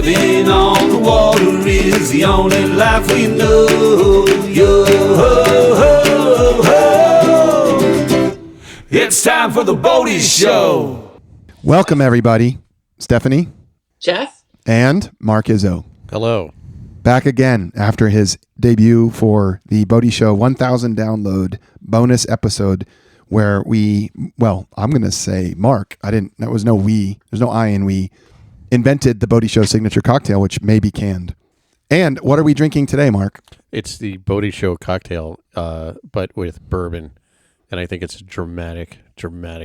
Living on the water is the only life we know. Yo, ho, ho, ho. It's time for the Boaty Show. Welcome, everybody. Stephanie. Jeff. And Marc Izzon. Hello. Back again after his debut for the Boaty Show 1000 download bonus episode where I'm going to say Mark. That was no we. There's no I in we. Invented the Boaty Show signature cocktail, which may be canned. And what are we drinking today, Mark? It's the Boaty Show cocktail, but with bourbon. And I think it's a dramatic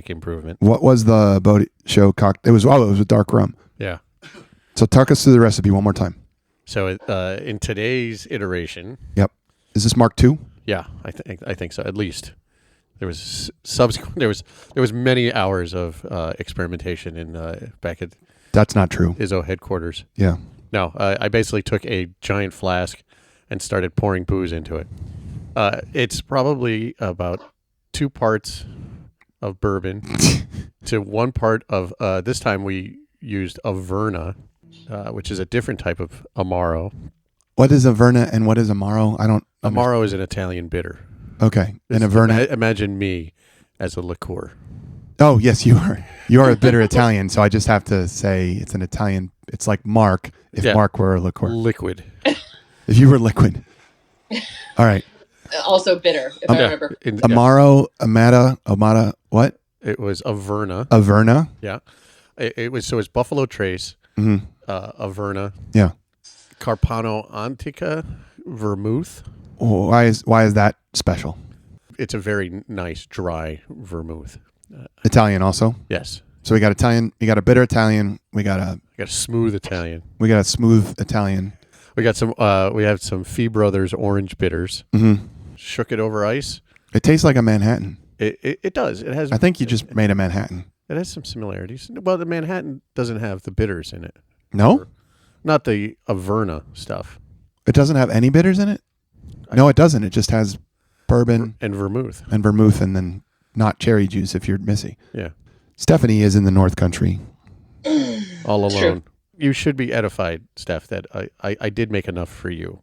improvement. What was the Boaty Show cocktail? It was with dark rum. Yeah. So talk us through the recipe one more time. So in today's iteration. Yep. Is this Mark II? Yeah, I think so. At least there was many hours of experimentation in back at. That's not true. Izzo headquarters. Yeah. No, I basically took a giant flask and started pouring booze into it. It's probably about 2 parts of bourbon to 1 part of. This time we used Averna, which is a different type of Amaro. What is Averna and what is Amaro? I don't. Amaro is an Italian bitter. Okay, and Averna. Imagine me as a liqueur. Oh yes, you are. You are a bitter Italian, so I just have to say it's an Italian. It's like Mark if Mark were a liqueur. Liquid. If you were liquid. All right. Also bitter, if I remember. Amaro, Amata, what? It was Averna. Averna. Yeah. It was Buffalo Trace, Averna. Yeah. Carpano Antica Vermouth. Why is that special? It's a very nice dry vermouth. Italian also. Yes. So we got Italian. We got a bitter Italian. We got a smooth Italian. We got a smooth Italian. We got some. We have some Fee Brothers orange bitters. Mm-hmm. Shook it over ice. It tastes like a Manhattan. It does. It has. I think you just made a Manhattan. It has some similarities. Well, the Manhattan doesn't have the bitters in it. No? Not the Averna stuff. It doesn't have any bitters in it? No, it doesn't. It just has bourbon. And vermouth. And then not cherry juice if you're missy. Yeah. Stephanie is in the North Country. All alone. True. You should be edified, Steph, that I did make enough for you.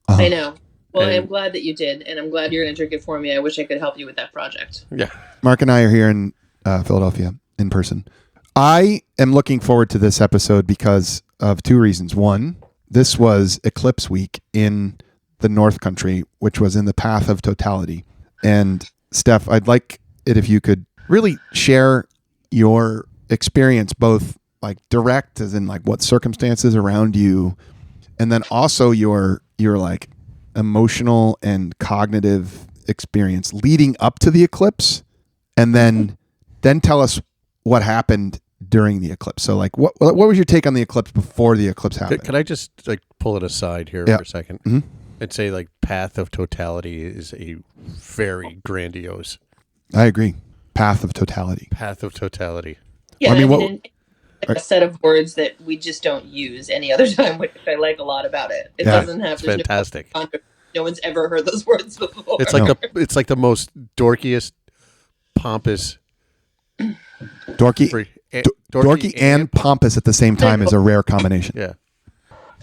Uh-huh. I know. Well, I'm glad that you did, and I'm glad you're going to drink it for me. I wish I could help you with that project. Yeah. Mark and I are here in Philadelphia in person. I am looking forward to this episode because of 2 reasons. One, this was eclipse week in the North Country, which was in the path of totality. And Steph, I'd like it if you could really share your experience, both like direct as in like what circumstances around you, and then also your like emotional and cognitive experience leading up to the eclipse, and then tell us what happened during the eclipse. So like what was your take on the eclipse before the eclipse happened? Could I just like pull it aside here for a second and say like path of totality is a very grandiose. I agree. Path of totality. Path of totality. Yeah, I mean, a set of words that we just don't use any other time, which I like a lot about it. It doesn't have. It's fantastic. No one's ever heard those words before. It's like it's like the most dorkiest, pompous. Dorky and pompous at the same time is a rare combination. Yeah.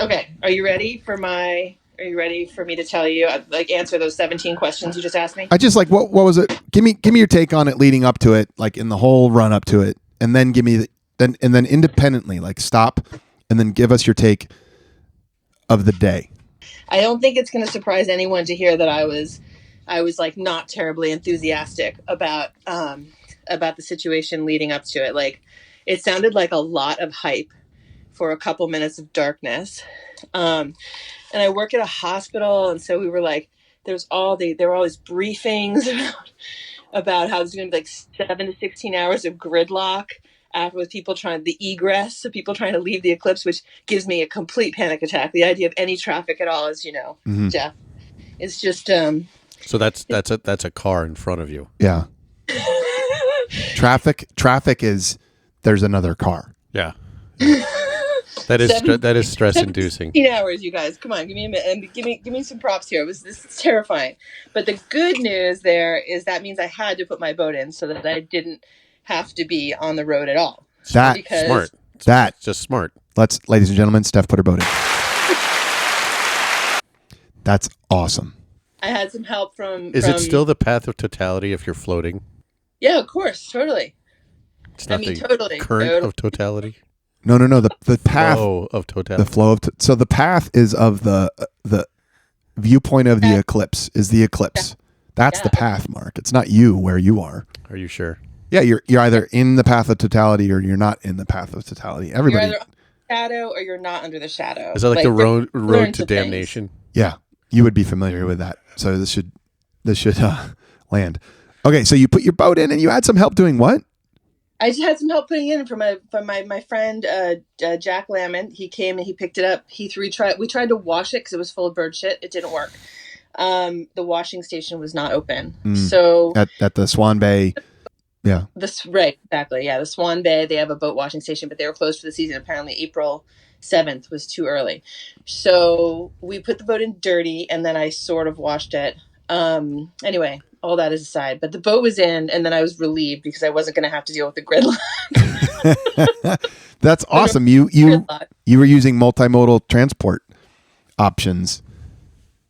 Okay, are you ready for me to tell you, like, answer those 17 questions you just asked me? I just like what was it? Give me your take on it leading up to it, like in the whole run up to it, and then give me then independently, like stop, and then give us your take of the day. I don't think it's going to surprise anyone to hear that I was like not terribly enthusiastic about the situation leading up to it. Like, it sounded like a lot of hype for a couple minutes of darkness. And I work at a hospital, and so we were like, there were all these briefings about how there's going to be like 7 to 16 hours of gridlock after with people the egress, so people trying to leave the eclipse, which gives me a complete panic attack. The idea of any traffic at all, as you know, Jeff, it's just. So that's a car in front of you. Yeah. Traffic is there's another car. Yeah. That is stress inducing. 16 hours, you guys. Come on, give me a minute and give me some props here. This is terrifying. But the good news there is that means I had to put my boat in so that I didn't have to be on the road at all. Smart. That's just smart. Ladies and gentlemen, Steph put her boat in. That's awesome. I had some help from. Is it still the path of totality if you're floating? Yeah, of course, totally. It's not the totally. current of totality. No. The path Flow of totality. The flow of so the path is of the viewpoint of the eclipse is the eclipse. That's the path, Mark. It's not you where you are. Are you sure? Yeah, you're either in the path of totality or you're not in the path of totality. Everybody. You're either under the shadow or you're not under the shadow. Is that like the road to damnation? Yeah, you would be familiar with that. So this should land. Okay, so you put your boat in and you had some help doing what? I just had some help putting it in from my friend Jack Lamont. He came and he picked it up. We tried to wash it because it was full of bird shit. It didn't work. The washing station was not open. So at the Swan Bay. Yeah. Right, exactly. Yeah, the Swan Bay, they have a boat washing station, but they were closed for the season. Apparently April 7th was too early. So we put the boat in dirty and then I sort of washed it. Anyway, all that is aside. But the boat was in and then I was relieved because I wasn't going to have to deal with the gridlock. That's awesome. You were using multimodal transport options.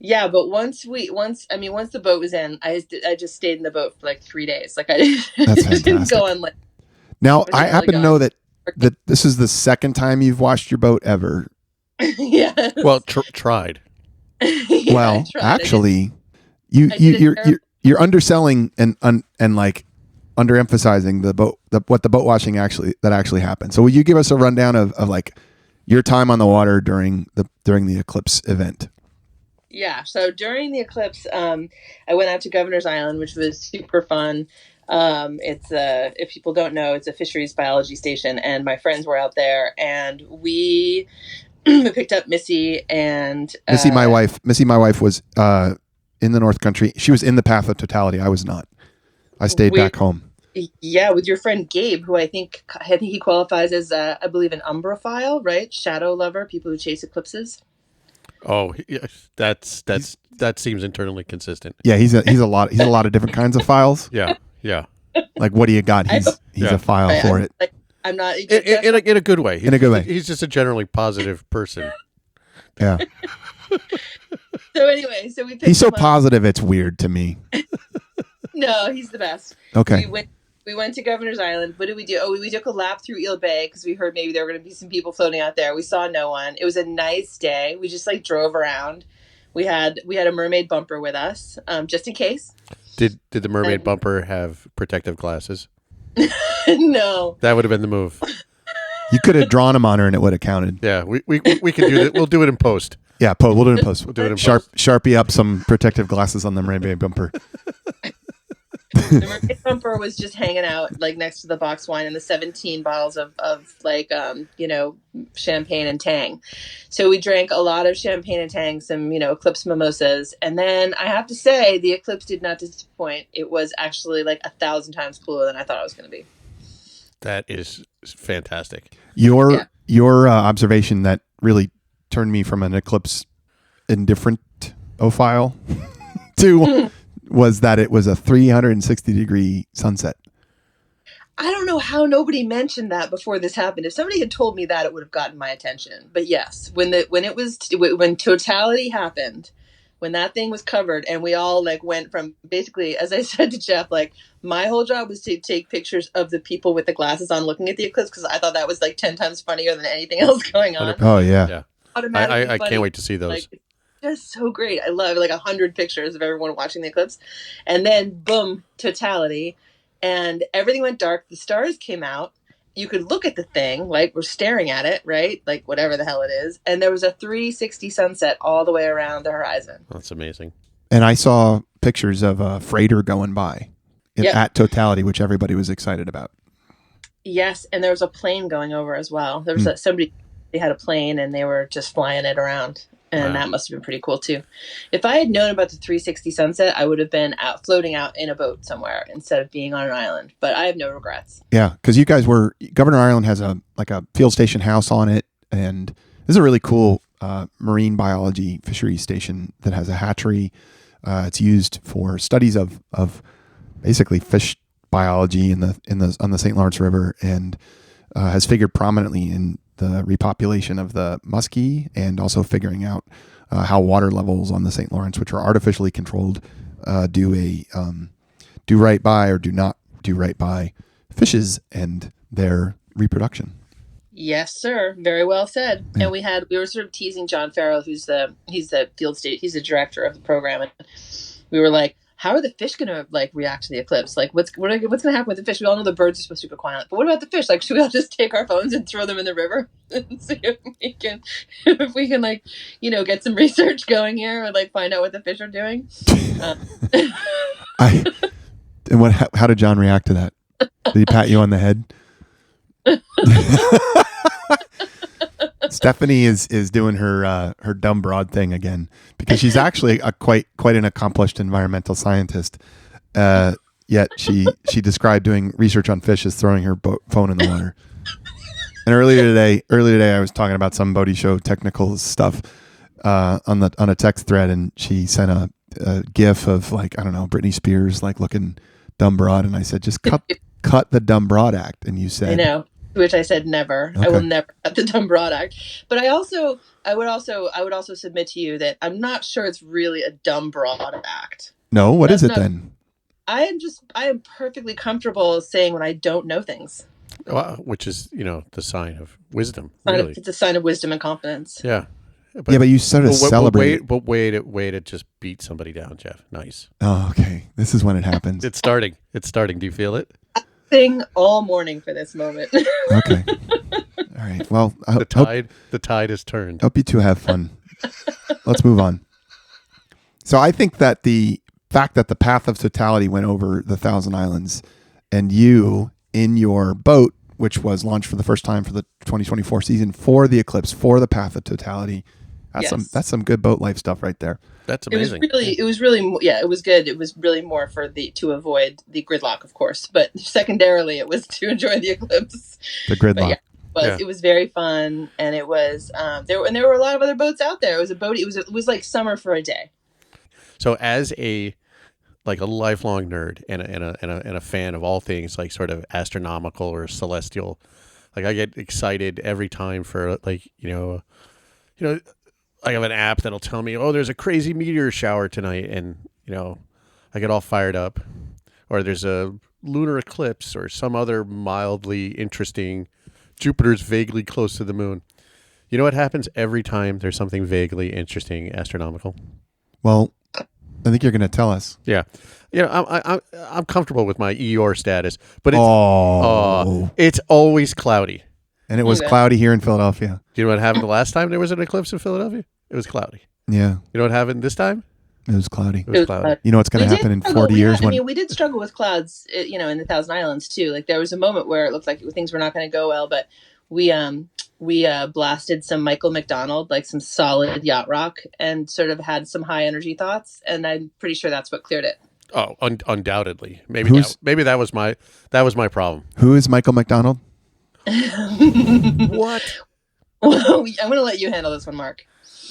Yeah, but once the boat was in, I just stayed in the boat for like 3 days. Like I didn't go on like. Now I happen to know that this is the second time you've washed your boat ever. Yeah. Well, tried. Yeah, well, tried. actually, you're underselling and like underemphasizing what the boat washing actually happened. So will you give us a rundown of like your time on the water during the eclipse event? Yeah. So during the eclipse, I went out to Governor's Island, which was super fun. It's if people don't know, it's a fisheries biology station, and my friends were out there, and we picked up Missy and Missy, my wife. Missy, my wife was in the North Country. She was in the path of totality. I was not. I stayed back home. Yeah, with your friend Gabe, who I think he qualifies as I believe an umbraphile, right? Shadow lover, people who chase eclipses. Oh, yeah, that seems internally consistent. Yeah, he's a lot of different kinds of files. Yeah. Like, what do you got? He's a file for it. I'm not in a good way. In a good way. He's just a generally positive person. Yeah. So anyway, he's so positive it's weird to me. No, he's the best. Okay. We went to Governor's Island. What did we do? Oh, we took a lap through Eel Bay because we heard maybe there were going to be some people floating out there. We saw no one. It was a nice day. We just like drove around. We had a mermaid bumper with us, just in case. Did the mermaid bumper have protective glasses? No. That would have been the move. You could have drawn him on her and it would have counted. Yeah, we can do that. We'll do it in post. Yeah, we'll do it in post. We'll do it in post. Sharpie up some protective glasses on the mermaid bumper. The mermaid bumper was just hanging out like next to the box wine and the 17 bottles of like champagne and tang. So we drank a lot of champagne and tang, some eclipse mimosas, and then I have to say the eclipse did not disappoint. It was actually like 1,000 times cooler than I thought it was going to be. That is fantastic. Your observation that really turned me from an eclipse indifferent-ophile to was that it was a 360-degree sunset. I don't know how nobody mentioned that before this happened. If somebody had told me that, it would have gotten my attention. But yes, when totality happened, when that thing was covered, and we all like went from basically, as I said to Jeff, like my whole job was to take pictures of the people with the glasses on looking at the eclipse because I thought that was like 10 times funnier than anything else going on. Oh yeah. I can't wait to see those. Like, just so great. I love like 100 pictures of everyone watching the eclipse, and then boom, totality, and everything went dark. The stars came out. You could look at the thing, like we're staring at it, right? Like whatever the hell it is. And there was a 360 sunset all the way around the horizon. That's amazing. And I saw pictures of a freighter going by at totality, which everybody was excited about. Yes, and there was a plane going over as well. There was somebody. They had a plane and they were just flying it around. And that must have been pretty cool too. If I had known about the 360 sunset, I would have been floating out in a boat somewhere instead of being on an island. But I have no regrets. Yeah, because you guys Governor Island has a field station house on it, and this is a really cool marine biology fisheries station that has a hatchery. It's used for studies of basically fish biology on the St. Lawrence River, and has figured prominently in the repopulation of the muskie, and also figuring out how water levels on the St. Lawrence, which are artificially controlled, do right by or do not do right by fishes and their reproduction. Yes, sir. Very well said. Yeah. And we were sort of teasing John Farrell, he's the he's the director of the program, and we were like, how are the fish going to like react to the eclipse? Like, what's going to happen with the fish? We all know the birds are supposed to go quiet, but what about the fish? Like, should we all just take our phones and throw them in the river and see if we can like, get some research going here or like find out what the fish are doing? How did John react to that? Did he pat you on the head? Stephanie is doing her dumb broad thing again, because she's actually quite an accomplished environmental scientist. Yet she described doing research on fish as throwing her phone in the water. And earlier today, I was talking about some Boaty Show technical stuff on a text thread, and she sent a GIF of like, I don't know, Britney Spears like looking dumb broad, and I said, just cut the dumb broad act, and you said, I know. Which I said never. Okay. I will never cut the dumb broad act. But I would also submit to you that I'm not sure it's really a dumb broad act. No, what is it then? I am perfectly comfortable saying when I don't know things. Which is, the sign of wisdom. Really. It's a sign of wisdom and confidence. Yeah. But you sort of celebrate. But way to just beat somebody down, Jeff. Nice. Oh, okay. This is when it happens. It's starting. Do you feel it? All morning for this moment. Okay. All right. Well, the tide has turned. Hope you two have fun. Let's move on. So I think that the fact that the path of totality went over the Thousand Islands, and you in your boat, which was launched for the first time for the 2024 season for the eclipse, for the path of totality, that's some good boat life stuff right there. That's amazing. It was really, it was good. It was really more to avoid the gridlock, of course, but secondarily, it was to enjoy the eclipse. The gridlock. It was very fun, and it was there were a lot of other boats out there. It was a boat. It was like summer for a day. So, as a lifelong nerd and a fan of all things like sort of astronomical or celestial, like I get excited every time for I have an app that'll tell me, oh, there's a crazy meteor shower tonight, and I get all fired up, or there's a lunar eclipse or some other mildly interesting. Jupiter's vaguely close to the moon. You know what happens every time there's something vaguely interesting astronomical? Well, I think you're going to tell us. Yeah, I'm comfortable with my Eeyore status, but it's always cloudy. And it was cloudy here in Philadelphia. Do you know what happened the last time there was an eclipse in Philadelphia? It was cloudy. Yeah. You know what happened this time? It was cloudy. It was cloudy. You know what's going to happen in 40 years? We did struggle with clouds, in the Thousand Islands too. Like there was a moment where it looked like things were not going to go well, but we blasted some Michael McDonald, like some solid yacht rock, and sort of had some high energy thoughts, and I'm pretty sure that's what cleared it. Oh, undoubtedly. Maybe that was my problem. Who is Michael McDonald? What? Well, I'm going to let you handle this one, Mark.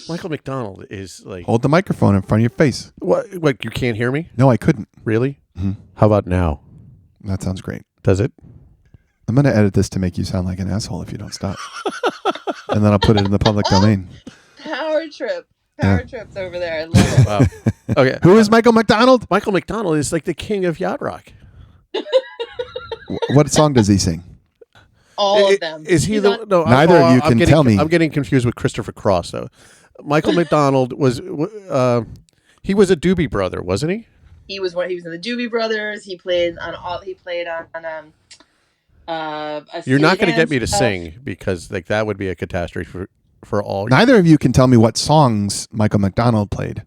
Michael McDonald is like... Hold the microphone in front of your face. What, you can't hear me? No, I couldn't. Really? Mm-hmm. How about now? That sounds great. Does it? I'm going to edit this to make you sound like an asshole if you don't stop. And then I'll put it in the public domain. Power trips over there. I love it. Wow. Okay. Who is Michael McDonald? Michael McDonald is like the king of yacht rock. What song does he sing? All of them. Is he no? Neither of you can tell me. I'm getting confused with Christopher Cross though. Michael McDonald was he was a Doobie Brother, wasn't he? He was in the Doobie Brothers. He played on You're not going to get me to sing because like that would be a catastrophe for all. Neither of you can tell me what songs Michael McDonald played.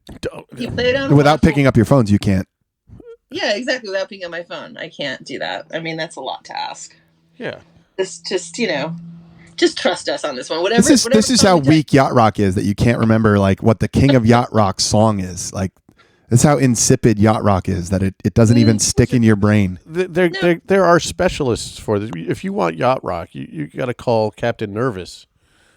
He played on without picking up your phones. You can't. Yeah, exactly. Without picking up my phone, I can't do that. I mean, that's a lot to ask. Yeah. Just trust us on this one. Whatever. This is how weak yacht rock is, that you can't remember like what the king of yacht rock song is. Like that's how insipid yacht rock is, that it doesn't even stick in your brain. There are specialists for this. If you want yacht rock, you got to call Captain Nervous.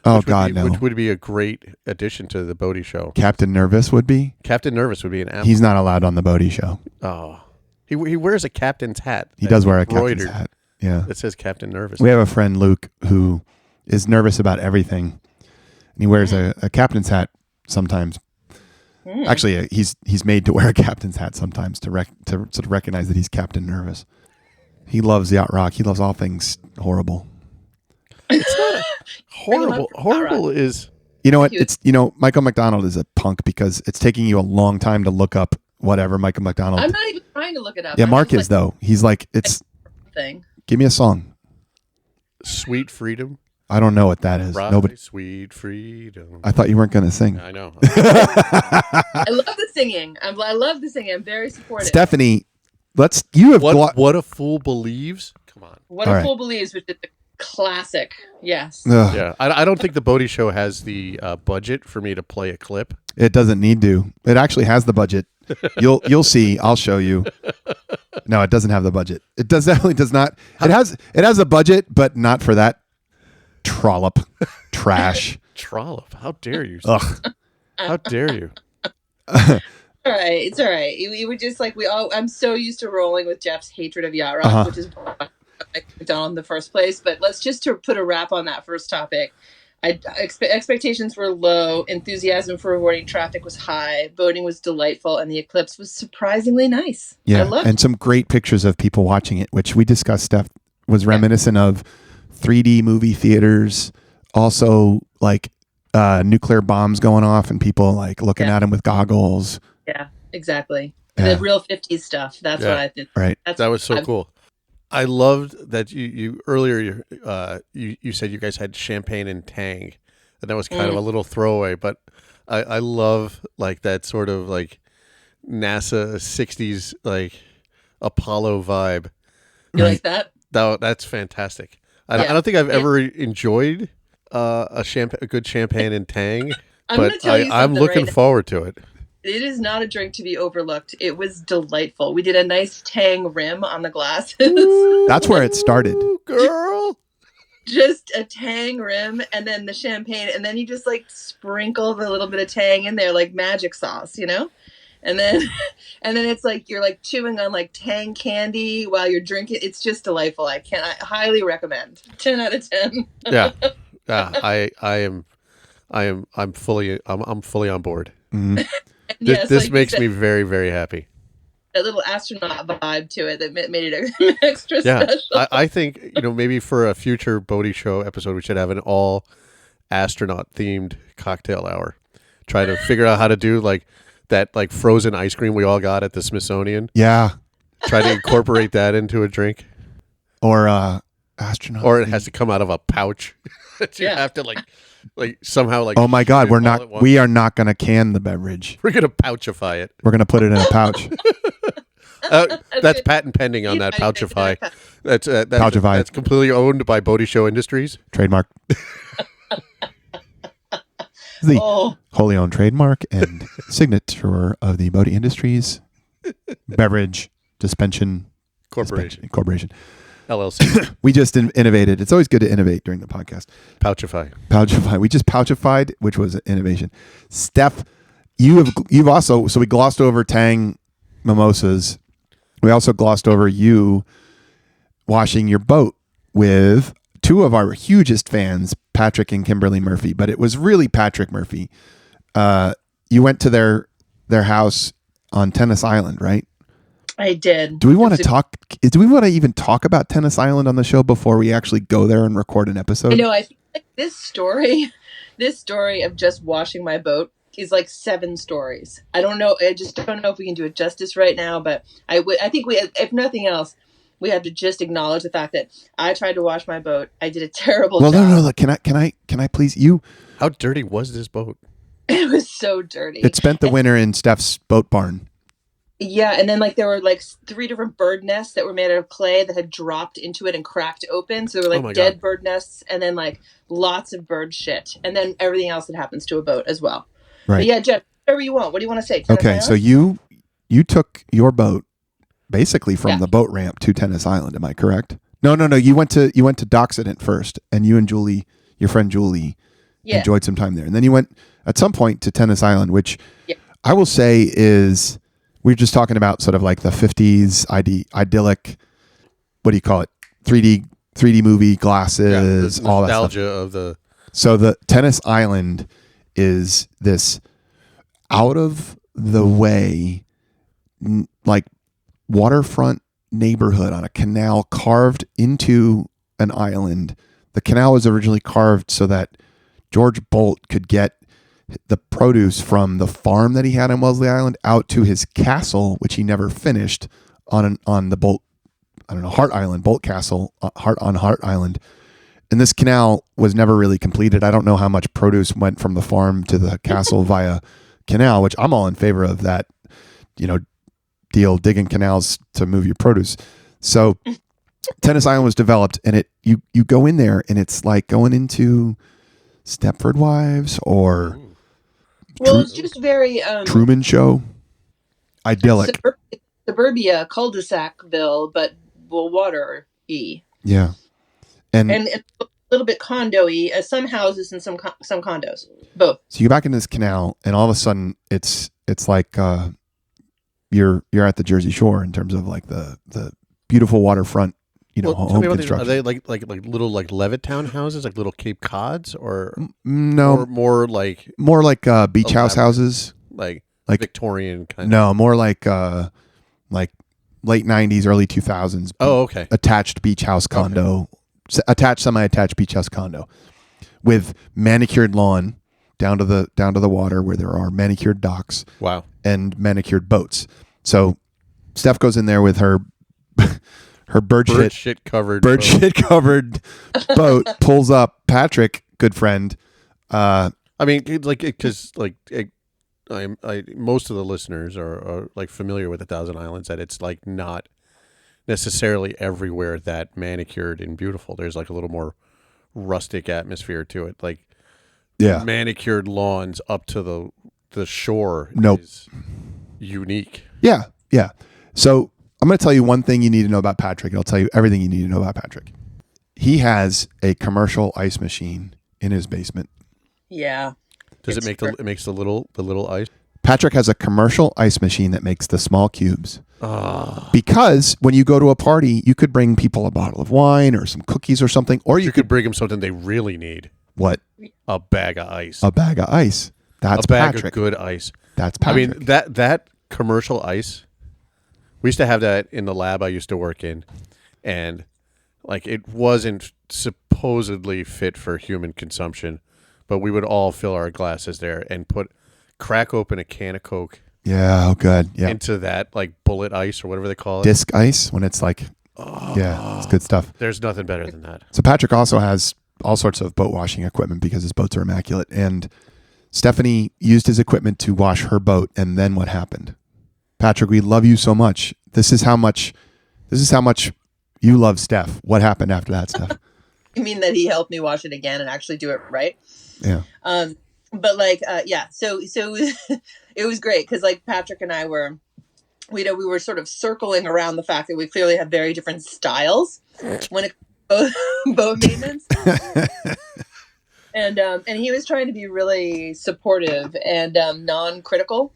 Oh God, no! Which would be a great addition to the Boaty Show. Captain Nervous would be. Captain Nervous would be an. He's not allowed on the Boaty Show. Oh, he wears a captain's hat. He does wear a captain's hat. Yeah, it says Captain Nervous. We have a friend, Luke, who is nervous about everything, and he wears a captain's hat sometimes. Actually, he's made to wear a captain's hat sometimes to sort of recognize that he's Captain Nervous. He loves yacht rock. He loves all things horrible. It's not horrible. Horrible is... You know what? It's Michael McDonald is a punk because it's taking you a long time to look up whatever Michael McDonald. I'm not even trying to look it up. Yeah, Mark is though. He's like, it's thing. Give me a song. Sweet Freedom. I don't know what that is. Right, Nobody. Sweet Freedom. I thought you weren't going to sing. I know. I love the singing. I love the singing. I'm very supportive. Stephanie, what a Fool Believes? Come on. What a Fool Believes, which is a classic. Yes. Ugh. Yeah, I don't think the Boaty Show has the budget for me to play a clip. It doesn't need to. It actually has the budget. You'll see. I'll show you. No, it doesn't have the budget. It definitely does not. It has a budget, but not for that trollop trash. Trollop. How dare you? Ugh. How dare you? All right, it's all right. We were just like I'm so used to rolling with Jeff's hatred of yacht rock, which is McDonald in the first place. But let's just to put a wrap on that first topic. Expectations were low. Enthusiasm for avoiding traffic was high. Boating was delightful, and the eclipse was surprisingly nice. Yeah, I loved and some great pictures of people watching it, which we discussed. Steph was reminiscent of 3D movie theaters. Also, like nuclear bombs going off and people like looking at them with goggles. Yeah, exactly. Yeah. The real 50s stuff. That's what I did. Right. That was so cool. I loved that you earlier you said you guys had champagne and Tang, and that was kind of a little throwaway. But I love like that sort of like NASA 60s like Apollo vibe. You like that? That's fantastic. I don't think I've ever enjoyed a good champagne and Tang, but I'm looking forward to it. It is not a drink to be overlooked. It was delightful. We did a nice Tang rim on the glasses. That's where it started. Girl. Just a Tang rim and then the champagne. And then you just like sprinkle the little bit of Tang in there like magic sauce, you know? And then it's like you're like chewing on like Tang candy while you're drinking. It's just delightful. I highly recommend. 10 out of 10. Yeah. I'm fully on board. Mm-hmm. This like makes me very, very happy. A little astronaut vibe to it that made it extra special. I think maybe for a future Boaty Show episode we should have an all astronaut themed cocktail hour. Try to figure out how to do like that like frozen ice cream we all got at the Smithsonian. Yeah. Try to incorporate that into a drink. Or astronaut. Or it has to come out of a pouch. You have to like somehow like. Oh my God, we are not going to can the beverage. We're going to pouchify it. We're going to put it in a pouch. That's patent pending on that pouchify. That's Pouchify. That's completely owned by Boaty Show Industries. Trademark. The wholly owned trademark and signature of the Boaty Industries Beverage Dispensation Corporation. LLC. We just innovated. It's always good to innovate during the podcast. Pouchify. We just pouchified, which was an innovation. Steph, you've also, so we glossed over Tang mimosas. We also glossed over you washing your boat with two of our hugest fans, Patrick and Kimberly Murphy, but it was really Patrick Murphy. You went to their house on Tennis Island, right? I did. Do we want to even talk about Tennis Island on the show before we actually go there and record an episode? I know. I think like this story of just washing my boat is like 7 stories. I don't know. I just don't know if we can do it justice right now, but I think if nothing else, we have to just acknowledge the fact that I tried to wash my boat. I did a terrible job. No. Look, can I please you? How dirty was this boat? It was so dirty. It spent the winter in Steph's boat barn. Yeah, and then like there were like 3 different bird nests that were made out of clay that had dropped into it and cracked open. So there were like dead bird nests, and then like lots of bird shit, and then everything else that happens to a boat as well. Right. But yeah, Jeff, whatever you want. What do you want to say? Okay, so you took your boat basically from the boat ramp to Tennis Island. Am I correct? No. You went to Docksident first, and you and Julie, your friend Julie, enjoyed some time there, and then you went at some point to Tennis Island, which I will say is. We were just talking about sort of like the 50s idyllic, what do you call it? 3D 3D movie Yeah, glasses, the all that stuff. nostalgia of the. So the Tennis Island is this out of the way, like waterfront neighborhood on a canal carved into an island. The canal was originally carved so that George Bolt could get the produce from the farm that he had on Wellesley Island out to his castle, which he never finished on the Bolt, Hart Island, Bolt Castle, Hart Island. And this canal was never really completed. I don't know how much produce went from the farm to the castle via canal, which I'm all in favor of that, deal, digging canals to move your produce. So Tennis Island was developed, and you go in there and it's like going into Stepford Wives or It's just very Truman Show. Idyllic. Suburbia cul-de-sacville, but water-y. Yeah. And a little bit condo-y, some houses and some condos, both. So you go back into this canal, and all of a sudden it's like you're at the Jersey Shore in terms of like the beautiful waterfront, home construction. Are they like little like Levittown houses, like little Cape Cods, or no, or more like beach house houses, like Victorian kind? No, more like late 90s, early 2000s. Oh, okay. Attached beach house condo, attached semi-attached beach house condo with manicured lawn down to the water where there are manicured docks. Wow. And manicured boats. So Steph goes in there with her bird shit covered boat, pulls up. Patrick, good friend. I mean, because most of the listeners are like familiar with the Thousand Islands, that it's like not necessarily everywhere that manicured and beautiful. There's like a little more rustic atmosphere to it, like manicured lawns up to the shore. Is unique. Yeah. So I'm going to tell you one thing you need to know about Patrick, and I'll tell you everything you need to know about Patrick. He has a commercial ice machine in his basement. Yeah. Does it make it makes the little ice? Patrick has a commercial ice machine that makes the small cubes. Because when you go to a party, you could bring people a bottle of wine or some cookies or something, or you could bring them something they really need. What? A bag of ice. A bag of ice. That's a bag Patrick. Of good ice. That's Patrick. I mean, that commercial ice, we used to have that in the lab I used to work in, and like it wasn't supposedly fit for human consumption, but we would all fill our glasses there and crack open a can of Coke. Yeah, oh good. Yeah. Into that like bullet ice or whatever they call it. Disc ice when it's like it's good stuff. There's nothing better than that. So Patrick also has all sorts of boat washing equipment because his boats are immaculate, and Stephanie used his equipment to wash her boat, and then what happened? Patrick, we love you so much. This is how much you love Steph. What happened after that, Steph? You mean that he helped me wash it again and actually do it right? Yeah. But so it was great because like Patrick and I we were sort of circling around the fact that we clearly have very different styles when it comes to boat maintenance. And he was trying to be really supportive and non-critical.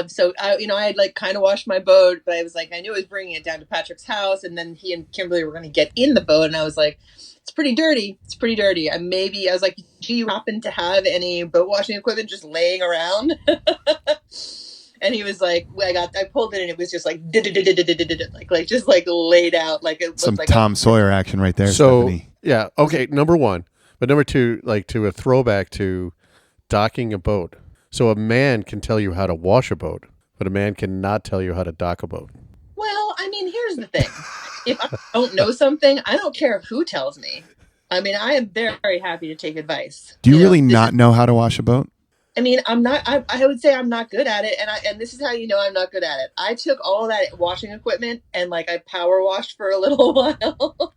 So I had like kind of washed my boat, but I was like, I knew I was bringing it down to Patrick's house, and then he and Kimberly were going to get in the boat, and I was like, it's pretty dirty. I was like, do you happen to have any boat washing equipment just laying around? And he was like, I pulled it, and it was just like just like laid out like it some like Tom Sawyer action right there. So Stephanie. Yeah, okay, number one, but number two, like to a throwback to docking a boat. So a man can tell you how to wash a boat, but a man cannot tell you how to dock a boat. Well, I mean, here's the thing. If I don't know something, I don't care who tells me. I mean, I am very, very happy to take advice. Do you really not know how to wash a boat? I mean, I'm not. I would say I'm not good at it, and this is how you know I'm not good at it. I took all that washing equipment and like I power washed for a little while,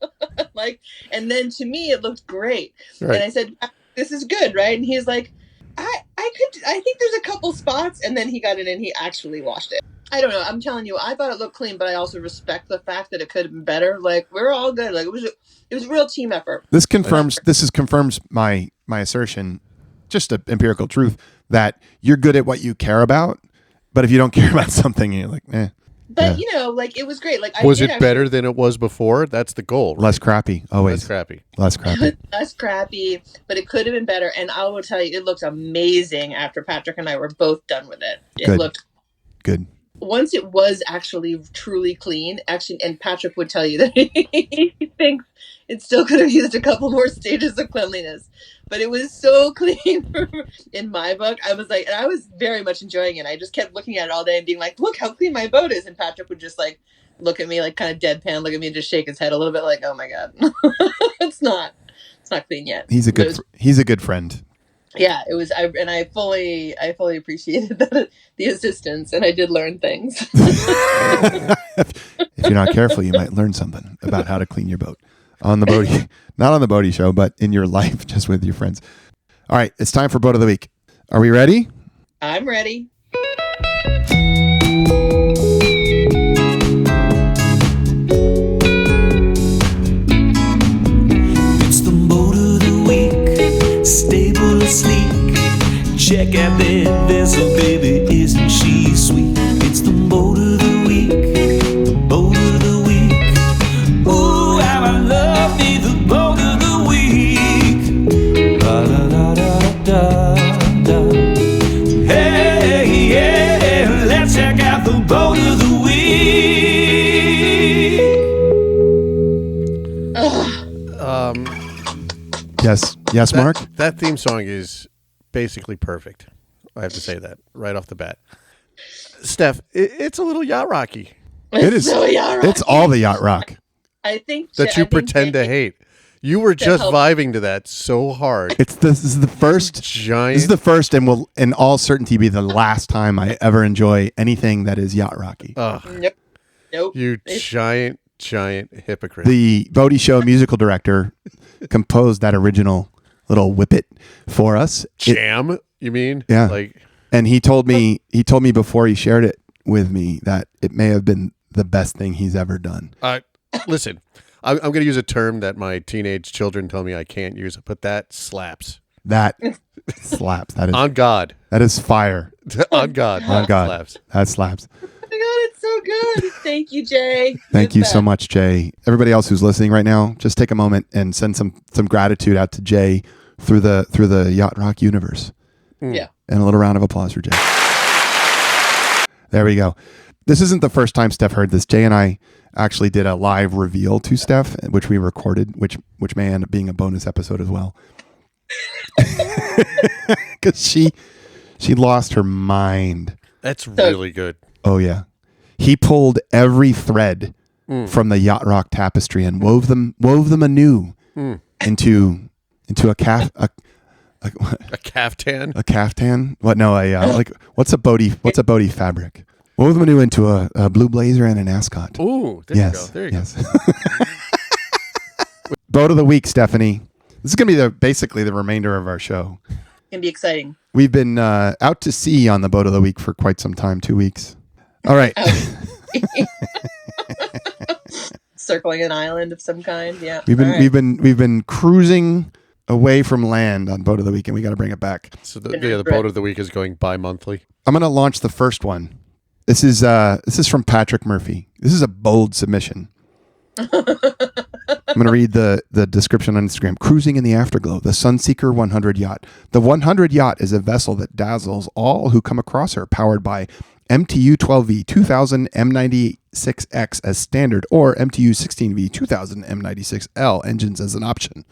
and then to me it looked great. Right. And I said, "This is good, right?" And he's like, I think there's a couple spots," and then he got in and he actually washed it. I don't know. I'm telling you, I thought it looked clean, but I also respect the fact that it could have been better. Like we're all good. Like it was a real team effort. This confirms my assertion, just an empirical truth, that you're good at what you care about, but if you don't care about something, you're like, eh. But like it was great. Like Was it better than it was before? That's the goal. Right? Less crappy, always. Less crappy. Less crappy, but it could have been better. And I will tell you, it looked amazing after Patrick and I were both done with it. It looked good. Once it was actually truly clean, and Patrick would tell you that he thinks it still could have used a couple more stages of cleanliness, but it was so clean in my book. I was like, and I was very much enjoying it. I just kept looking at it all day and being like, look how clean my boat is. And Patrick would just like look at me, like kind of deadpan, look at me and just shake his head a little bit like, oh my God, it's not clean yet. He's a good friend. Yeah, it was. I fully appreciated the assistance, and I did learn things. If you're not careful, you might learn something about how to clean your boat on the Boaty, not on the Boaty Show, but in your life, just with your friends. All right, it's time for Boat of the Week. Are we ready? I'm ready. It's the boat of the week, stable and sleek. Check out that vessel, baby, isn't she sweet? It's the boat of the week, the boat of the week. Ooh, how I love me, the boat of the week. Da da da da da da. Hey, yeah, let's check out the boat of the week. Yes, Mark? That theme song is basically perfect. I have to say that right off the bat. Steph, it's a little yacht rocky. It is. So yacht rocky. It's all the yacht rock. I think that you pretend to hate. You were just vibing to that so hard. This is the first giant. This is the first, and will in all certainty be the last time I ever enjoy anything that is yacht rocky. Nope. You giant hypocrite. The Boaty Show musical director composed that original little whippet for us. Jam, you mean? Yeah. And he told me before he shared it with me that it may have been the best thing he's ever done. Listen, I'm going to use a term that my teenage children tell me I can't use, but that slaps. That slaps. That is on God. That is fire. On God. On God. Slaps. That slaps. Oh my God, it's so good. Thank you, Jay. Thank you so much, Jay. Everybody else who's listening right now, just take a moment and send some gratitude out to Jay through the Yacht Rock universe. Yeah. And a little round of applause for Jay. There we go. This isn't the first time Steph heard this. Jay and I actually did a live reveal to Steph, which we recorded, which may end up being a bonus episode as well. Because she lost her mind. That's really good. Oh yeah, he pulled every thread from the Yacht Rock tapestry and wove them anew into a caftan. A caftan? What? No, what's a boaty fabric? Wove them anew into a blue blazer and an ascot. Ooh, there you go. There you go. Boat of the week, Stephanie. This is going to be basically the remainder of our show. It's going to be exciting. We've been out to sea on the boat of the week for quite some time, 2 weeks. All right. Circling an island of some kind. Yeah. We've been cruising away from land on boat of the week, and we got to bring it back. So the boat of the week is going bi-monthly. I'm going to launch the first one. This is from Patrick Murphy. This is a bold submission. I'm going to read the description on Instagram. Cruising in the afterglow, the Sunseeker 100 yacht. The 100 yacht is a vessel that dazzles all who come across her, powered by MTU 12V 2000 M96X as standard or MTU 16V 2000 M96L engines as an option.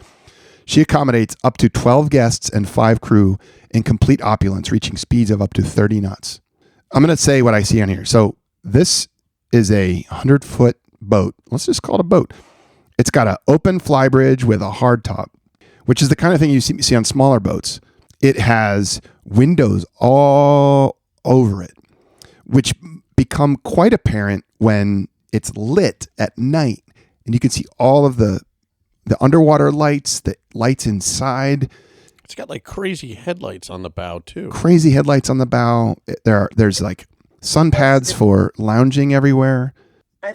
She accommodates up to 12 guests and 5 crew in complete opulence, reaching speeds of up to 30 knots. I'm going to say what I see on here. So this is a 100-foot boat. Let's just call it a boat. It's got an open flybridge with a hard top, which is the kind of thing you see on smaller boats. It has windows all over it, which become quite apparent when it's lit at night. And you can see all of the underwater lights, the lights inside. It's got like crazy headlights on the bow too. Crazy headlights on the bow. There's like sun pads for lounging everywhere.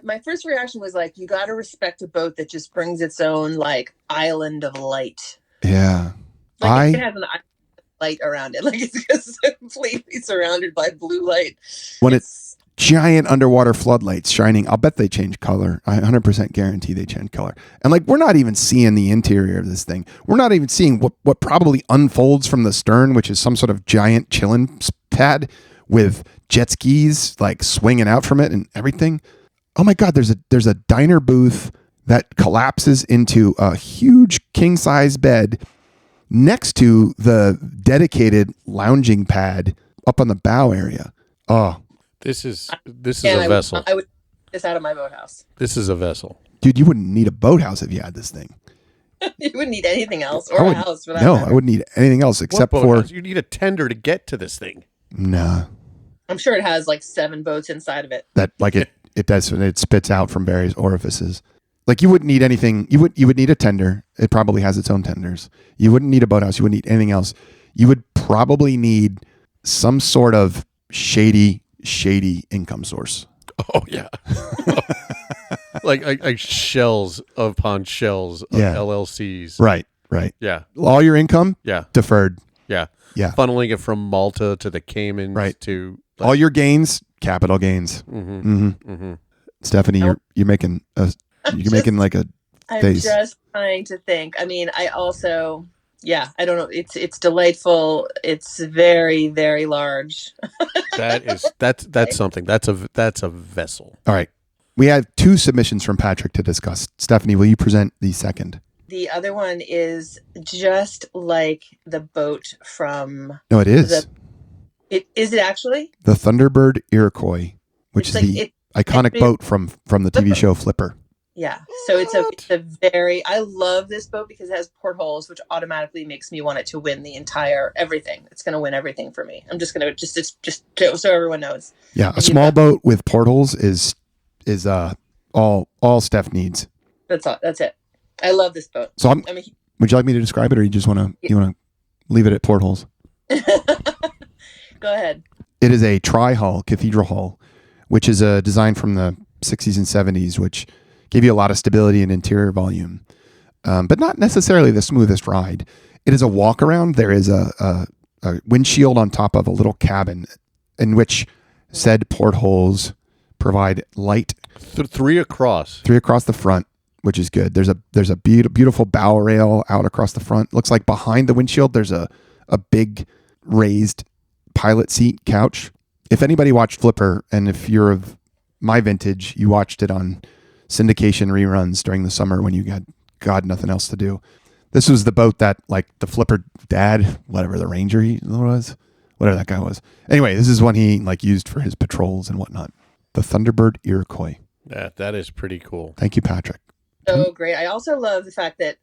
My first reaction was like, you got to respect a boat that just brings its own like island of light. Yeah. Like it has an island of light around it. Like it's just completely surrounded by blue light. When giant underwater floodlights shining. I'll bet they change color. I 100% guarantee they change color. And like, we're not even seeing the interior of this thing. We're not even seeing what probably unfolds from the stern, which is some sort of giant chillin' pad with jet skis like swinging out from it and everything. Oh my God, there's a diner booth that collapses into a huge king size bed next to the dedicated lounging pad up on the bow area. Oh, This is a vessel. I would take this out of my boathouse. This is a vessel. dude, you wouldn't need a boathouse if you had this thing. You wouldn't need anything else, or a house for that No, matter. I wouldn't need anything else except for. You need a tender to get to this thing. Nah, I'm sure it has like 7 boats inside of it. that like it does. It spits out from various orifices. Like you wouldn't need anything. You would need a tender. It probably has its own tenders. You wouldn't need a boathouse. You wouldn't need anything else. You would probably need some sort of shady income source. Oh yeah, like shells upon shells of LLCs. Right. Yeah, All your income, yeah, deferred. yeah. Yeah. Funneling it from Malta to the Caymans. Right. To All your gains, capital gains. Stephanie, you're making like a I'm face. just trying to think. I mean, I also, I don't know. It's delightful. It's very, very large. that's something. That's a vessel. All right. We have 2 submissions from Patrick to discuss. Stephanie, will you present the second? The other one is just like the boat from. No, it is. Is it actually? The Thunderbird Iroquois, which It's is like the iconic boat from the TV show Flipper. Yeah. So it's a very, I love this boat because it has portholes, which automatically makes me want it to win the entire everything. It's going to win everything for me. I'm just going to it's just so everyone knows. Yeah. A small boat with portholes is all Steph needs. That's all. That's it. I love this boat. So would you like me to describe it, or you just want to leave it at portholes? Go ahead. It is a tri-hull cathedral hull, which is a design from the 60s and 70s, which gave you a lot of stability and interior volume, but not necessarily the smoothest ride. It is a walk around. There is a windshield on top of a little cabin in which said portholes provide light. 3 across. 3 across the front, which is good. There's a beautiful bow rail out across the front. Looks like behind the windshield there's a big raised pilot seat couch. If anybody watched Flipper, and if you're of my vintage, you watched it on syndication reruns during the summer when you had nothing else to do. This was the boat that like the Flipper dad, whatever the Ranger he was, whatever that guy was. Anyway, this is one he like used for his patrols and whatnot. The Thunderbird Iroquois. Yeah, that is pretty cool. Thank you, Patrick. So great. I also love the fact that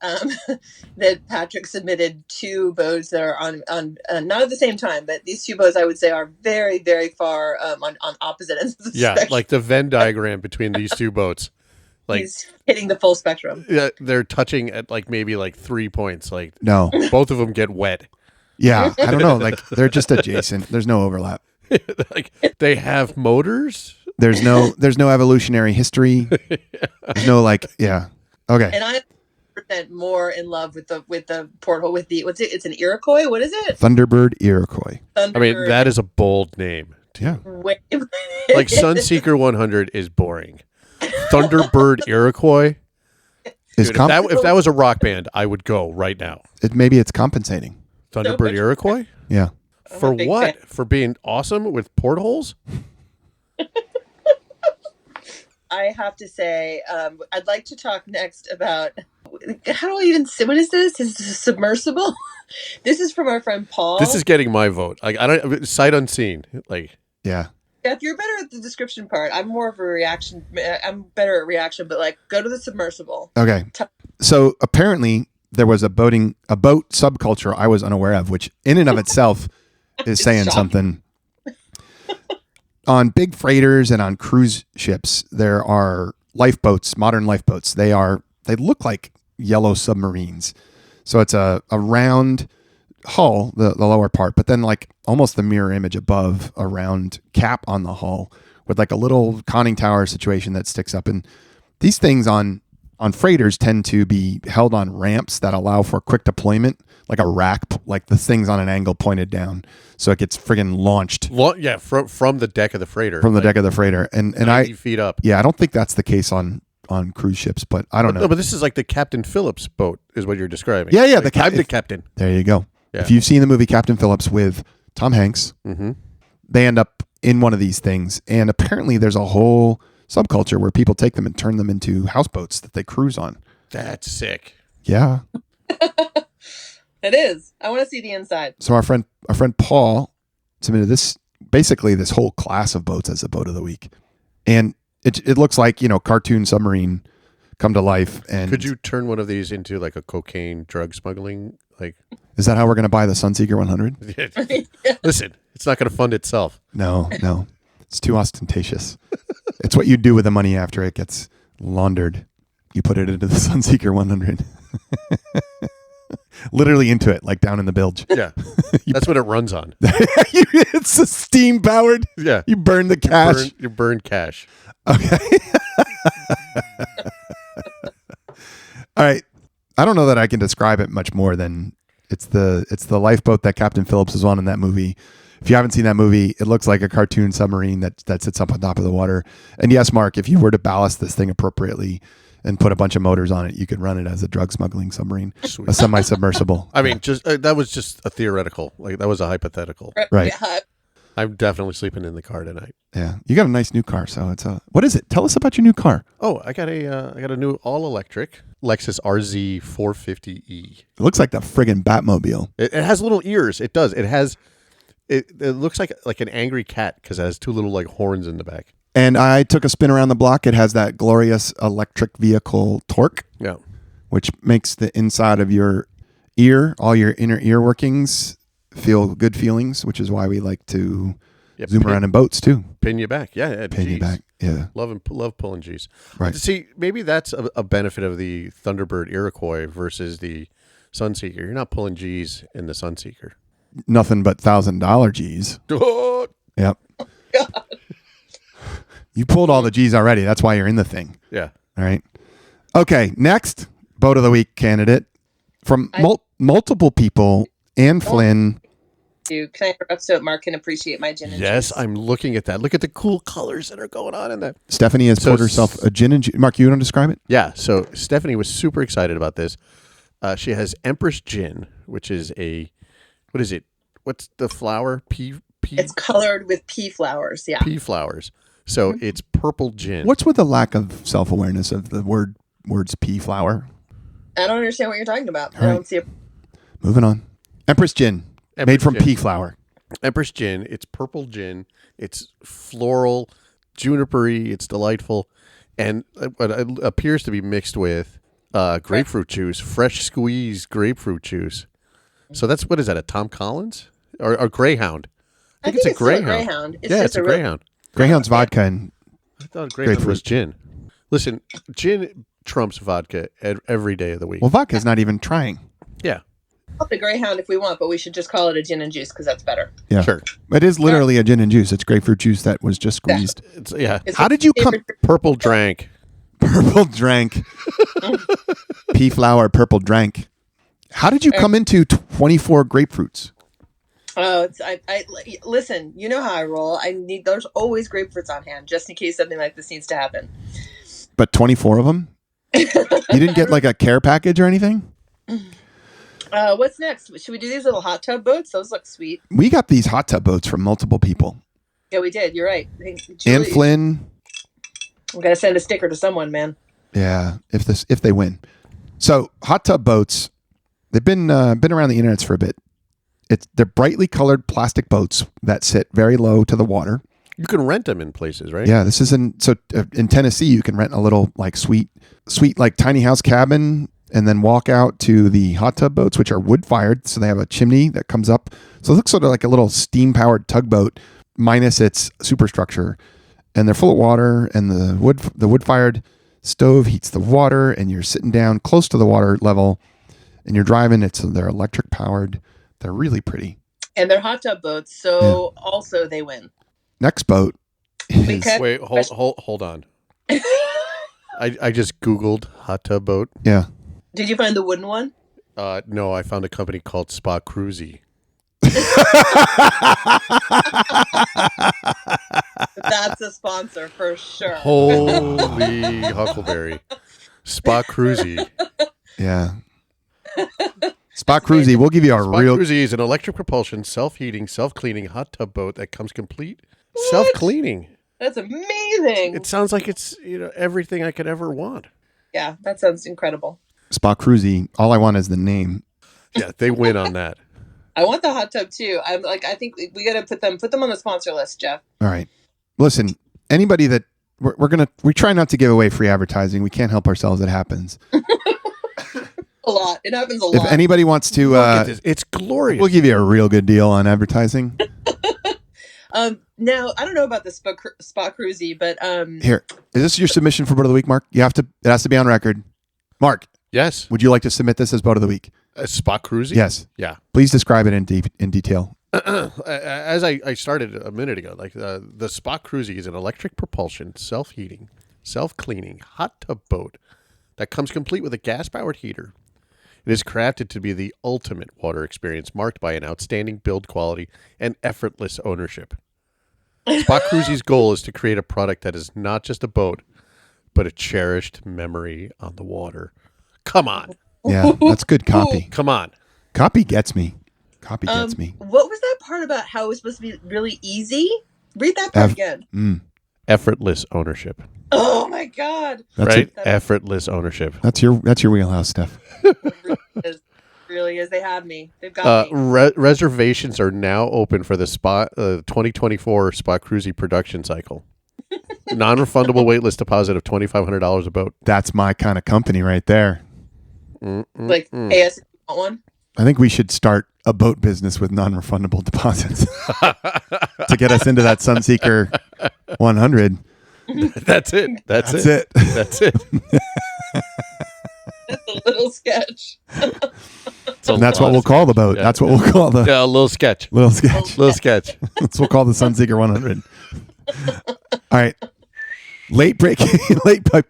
that Patrick submitted 2 boats that are on not at the same time, but these 2 boats I would say are very, very far on opposite ends of the spectrum. Like the Venn diagram between these 2 boats. Like he's hitting the full spectrum. Yeah, they're touching at like maybe like 3 points. Like No. both of them get wet. Yeah, I don't know. Like they're just adjacent. There's no overlap. Like they have motors. There's no evolutionary history. There's no Okay. And I'm more in love with the porthole with the it's an Iroquois. What is it? Thunderbird Iroquois. I mean, that is a bold name. Yeah. Like Sunseeker 100 is boring. Thunderbird Iroquois. Dude, if that was a rock band, I would go right now. Maybe it's compensating. Thunderbird Iroquois? Yeah. For what? Fan. For being awesome with portholes? I have to say, I'd like to talk next about how do I even say, what is this? Is this a submersible? This is from our friend Paul. This is getting my vote. Like I don't sight unseen. Like yeah. If you're better at the description part, I'm more of a reaction. I'm better at reaction, but like go to the submersible. Okay. So apparently there was a boat subculture I was unaware of, which in and of itself is saying something. On big freighters and on cruise ships, there are lifeboats, modern lifeboats. They look like yellow submarines. So it's a round hull, the lower part, but then like almost the mirror image above, a round cap on the hull with like a little conning tower situation that sticks up. And these things on on freighters tend to be held on ramps that allow for quick deployment, like a rack, like the thing's on an angle pointed down. So it gets friggin' launched. From the deck of the freighter. From the deck of the freighter. And 90 feet up. Yeah, I don't think that's the case on cruise ships, but I don't know. No, but this is like the Captain Phillips boat is what you're describing. Yeah, like, I'm the captain. There you go. Yeah. If you've seen the movie Captain Phillips with Tom Hanks, they end up in one of these things. And apparently there's a whole subculture where people take them and turn them into houseboats that they cruise on. That's sick. Yeah. It is. I want to see the inside. So our friend Paul submitted this whole class of boats as a boat of the week. And it looks like, cartoon submarine come to life. And could you turn one of these into like a cocaine drug smuggling? Like, is that how we're going to buy the Sunseeker 100? Listen, it's not going to fund itself. No. It's too ostentatious. It's what you do with the money after it gets laundered. You put it into the Sunseeker 100. Literally into it, like down in the bilge. Yeah. That's what it runs on. It's a steam powered. Yeah. You burn the cash. You burn cash. Okay. All right. I don't know that I can describe it much more than it's the lifeboat that Captain Phillips was on in that movie. If you haven't seen that movie, it looks like a cartoon submarine that sits up on top of the water. And yes, Mark, if you were to ballast this thing appropriately and put a bunch of motors on it, you could run it as a drug smuggling submarine, Sweet. a semi-submersible. I mean, just that was just a theoretical. Like that was a hypothetical. Right. Yeah. I'm definitely sleeping in the car tonight. Yeah, you got a nice new car. So it's what is it? Tell us about your new car. Oh, I got a new all electric Lexus RZ 450e. It looks like the friggin' Batmobile. It has little ears. It does. It has. It looks like an angry cat because it has two little like horns in the back. And I took a spin around the block. It has that glorious electric vehicle torque. Yeah. Which makes the inside of your ear, all your inner ear workings, feel good feelings, which is why we like to zoom around in boats too. Pin you back. Yeah. Pin you back. Yeah. Love pulling G's. Right. See, maybe that's a benefit of the Thunderbird Iroquois versus the Sunseeker. You're not pulling G's in the Sunseeker. Nothing but $1,000 G's. Oh, Yep. God. You pulled all the G's already. That's why you're in the thing. yeah. All right. Okay. Next boat of the week candidate from multiple people. Anne Flynn. Can I interrupt so Mark can appreciate my gin and Yes, juice? I'm looking at that. Look at the cool colors that are going on in that. Stephanie has poured herself a gin and juice. Mark, you want to describe it? Yeah. So Stephanie was super excited about this. She has Empress Gin, which is what is it? What's the flower? Pea. It's colored with pea flowers. Yeah. Pea flowers. So it's purple gin. What's with the lack of self-awareness of the words pea flower? I don't understand what you're talking about. All I right. don't see it. Moving on. Empress Gin. Made from pea flower. Empress Gin. It's purple gin. It's floral, junipery. It's delightful. And what appears to be mixed with grapefruit juice, fresh squeezed grapefruit juice. So that's, what is that, a Tom Collins? Or a Greyhound? I think it's a Greyhound. It's just it's a Greyhound. Greyhound's vodka and I thought Greyhound grapefruit. was gin. Listen, gin trumps vodka every day of the week. well, vodka's not even trying. Yeah. call it the Greyhound if we want, but we should just call it a gin and juice because that's better. Yeah, Sure. It is literally a gin and juice. It's grapefruit juice that was just squeezed. It's How my did you come? favorite- Purple drank. Purple drank. Pea flower, purple drank. How did you come into 24 grapefruits? Oh, I listen. You know how I roll. There's always grapefruits on hand just in case something like this needs to happen. But 24 of them? You didn't get like a care package or anything? What's next? Should we do these little hot tub boats? Those look sweet. We got these hot tub boats from multiple people. Yeah, we did. You're right. Anne Flynn. I'm gonna send a sticker to someone, man. Yeah, if they win. So hot tub boats, they've been around the internet for a bit. They're brightly colored plastic boats that sit very low to the water. You can rent them in places, right? Yeah, this is in Tennessee. You can rent a little like sweet like tiny house cabin, and then walk out to the hot tub boats, which are wood fired. So they have a chimney that comes up. So it looks sort of like a little steam powered tugboat minus its superstructure, and they're full of water. And the wood fired stove heats the water, and you're sitting down close to the water level, and you're driving. They're electric powered. They're really pretty. And they're hot tub boats, so also they win. Next boat is Because- Wait, hold on. I just Googled hot tub boat. Yeah. Did you find the wooden one? No, I found a company called Spa Cruisy. That's a sponsor for sure. Holy huckleberry. Spa Cruisy. Yeah. Spa Cruisy. We'll give you a Spa real. Cruisy is an electric propulsion, self-heating, self-cleaning hot tub boat that comes complete self-cleaning. That's amazing. It sounds like it's everything I could ever want. Yeah, that sounds incredible. Spa Cruisy. All I want is the name. Yeah, they win on that. I want the hot tub too. I think we got to put them on the sponsor list, Jeff. All right. Listen, anybody that we try not to give away free advertising. We can't help ourselves. It happens. A lot. It happens a lot. If anybody wants to, Look at this. It's glorious. we'll give you a real good deal on advertising. Now I don't know about the Spa Cruisy, but Here, is this your submission for Boat of the Week, Mark? You have to. It has to be on record. Mark, Yes. would you like to submit this as Boat of the Week? Spa Cruisy? Yes. Yeah. Please describe it in detail. As I started a minute ago, like the Spa Cruisy is an electric propulsion, self-heating, self-cleaning hot tub boat that comes complete with a gas-powered heater. It is crafted to be the ultimate water experience, marked by an outstanding build quality and effortless ownership. Spa Cruisy's goal is to create a product that is not just a boat, but a cherished memory on the water. Come on. Yeah, that's good copy. Come on. Copy gets me. Copy gets me. What was that part about how it was supposed to be really easy? Read that part again. Effortless ownership. Oh my God. That's Right? it. Effortless ownership. That's your wheelhouse, Steph. It really is. They have me. They've got me. Reservations are now open for the 2024 Spa Cruisy production cycle. Non-refundable waitlist deposit of $2,500 a boat. That's my kind of company right there. Like, hey, you want one? I think we should start a boat business with non-refundable deposits to get us into that Sunseeker 100. That's it. That's it. That's it. That's a little sketch. And that's what we'll call the boat. Yeah. That's what we'll call the Yeah, a little sketch. little sketch. Little sketch. That's what we'll call the Sunseeker 100. All right. Late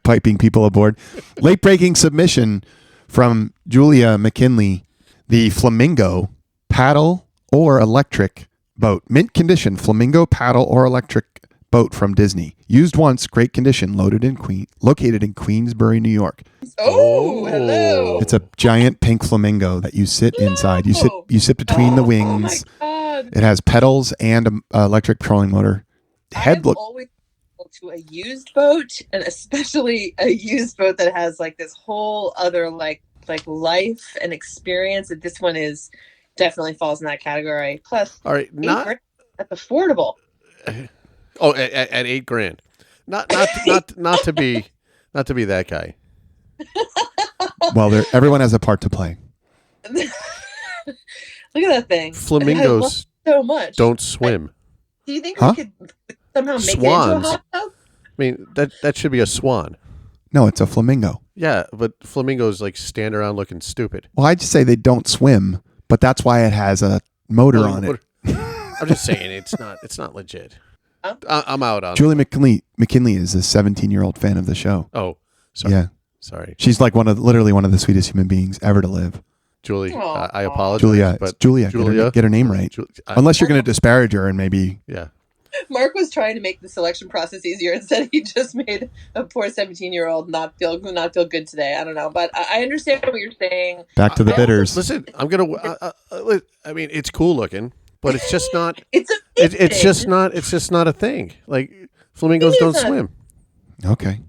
piping people aboard. Late breaking submission from Julia McKinley. The Flamingo paddle or electric boat. Mint condition Flamingo paddle or electric boat from Disney. Used once, great condition, located in Queensbury, New York. Oh, hello. It's a giant pink flamingo that you sit inside. You sit between the wings. Oh my God. It has pedals and an electric trolling motor. I've always been to a used boat, and especially a used boat that has like this whole other like life and experience. That this one is definitely falls in that category. Plus, All right, $8,000, that's affordable. Oh, at $8,000. Not to be that guy. Well, everyone has a part to play. Look at that thing. Flamingos so much. don't swim. Do you think Huh? we could somehow make Swans. it into a hot tub? I mean, that should be a swan. No, it's a flamingo. Yeah, but flamingos like stand around looking stupid. Well, I'd just say they don't swim, but that's why it has a motor on it. I'm just saying it's not legit. Huh? I'm out on Julie McKinley is a 17-year-old fan of the show. Oh, sorry. Yeah. Sorry. She's like literally one of the sweetest human beings ever to live. Julie, Aw. I apologize. Julia, but it's Julia. Get her name right. Unless you're going to disparage her and maybe. Yeah. Mark was trying to make the selection process easier. Instead, he just made a poor 17-year-old not feel good today. I don't know, but I understand what you're saying. Back to the bitters. Listen, I'm gonna. I mean, it's cool looking, but it's just not. It's just not a thing. Like flamingos don't swim. Okay.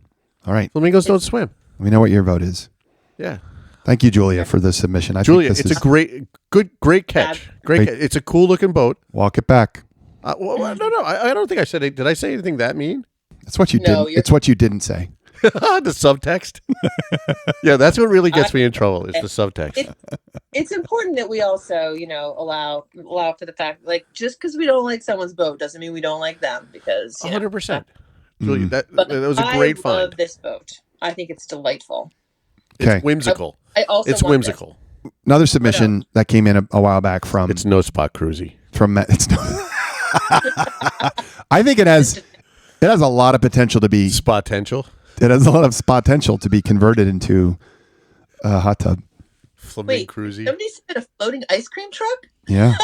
All right. Flamingos don't swim. We know what your vote is. Yeah. Thank you, Julia, for the submission. Julia, think this it's is a great catch. Great. Catch. It's a cool looking boat. walk it back. No. I don't think I said it. Did I say anything that mean? That's what you No, didn't. It's what you didn't say. The subtext. Yeah, that's what really gets me in trouble is the subtext. It's important that we also, allow for the fact, like, just because we don't like someone's boat doesn't mean we don't like them. Because 100%. Julia, that But was a great I find. love this boat. I think it's delightful. Okay. It's whimsical. I also It's want whimsical. Another submission that came in a while back from It's no Spot Cruisy. It's I think it has a lot of potential to be Spotential. It has a lot of potential to be converted into a hot tub. Wait, Cruisy. somebody said a floating ice cream truck? Yeah.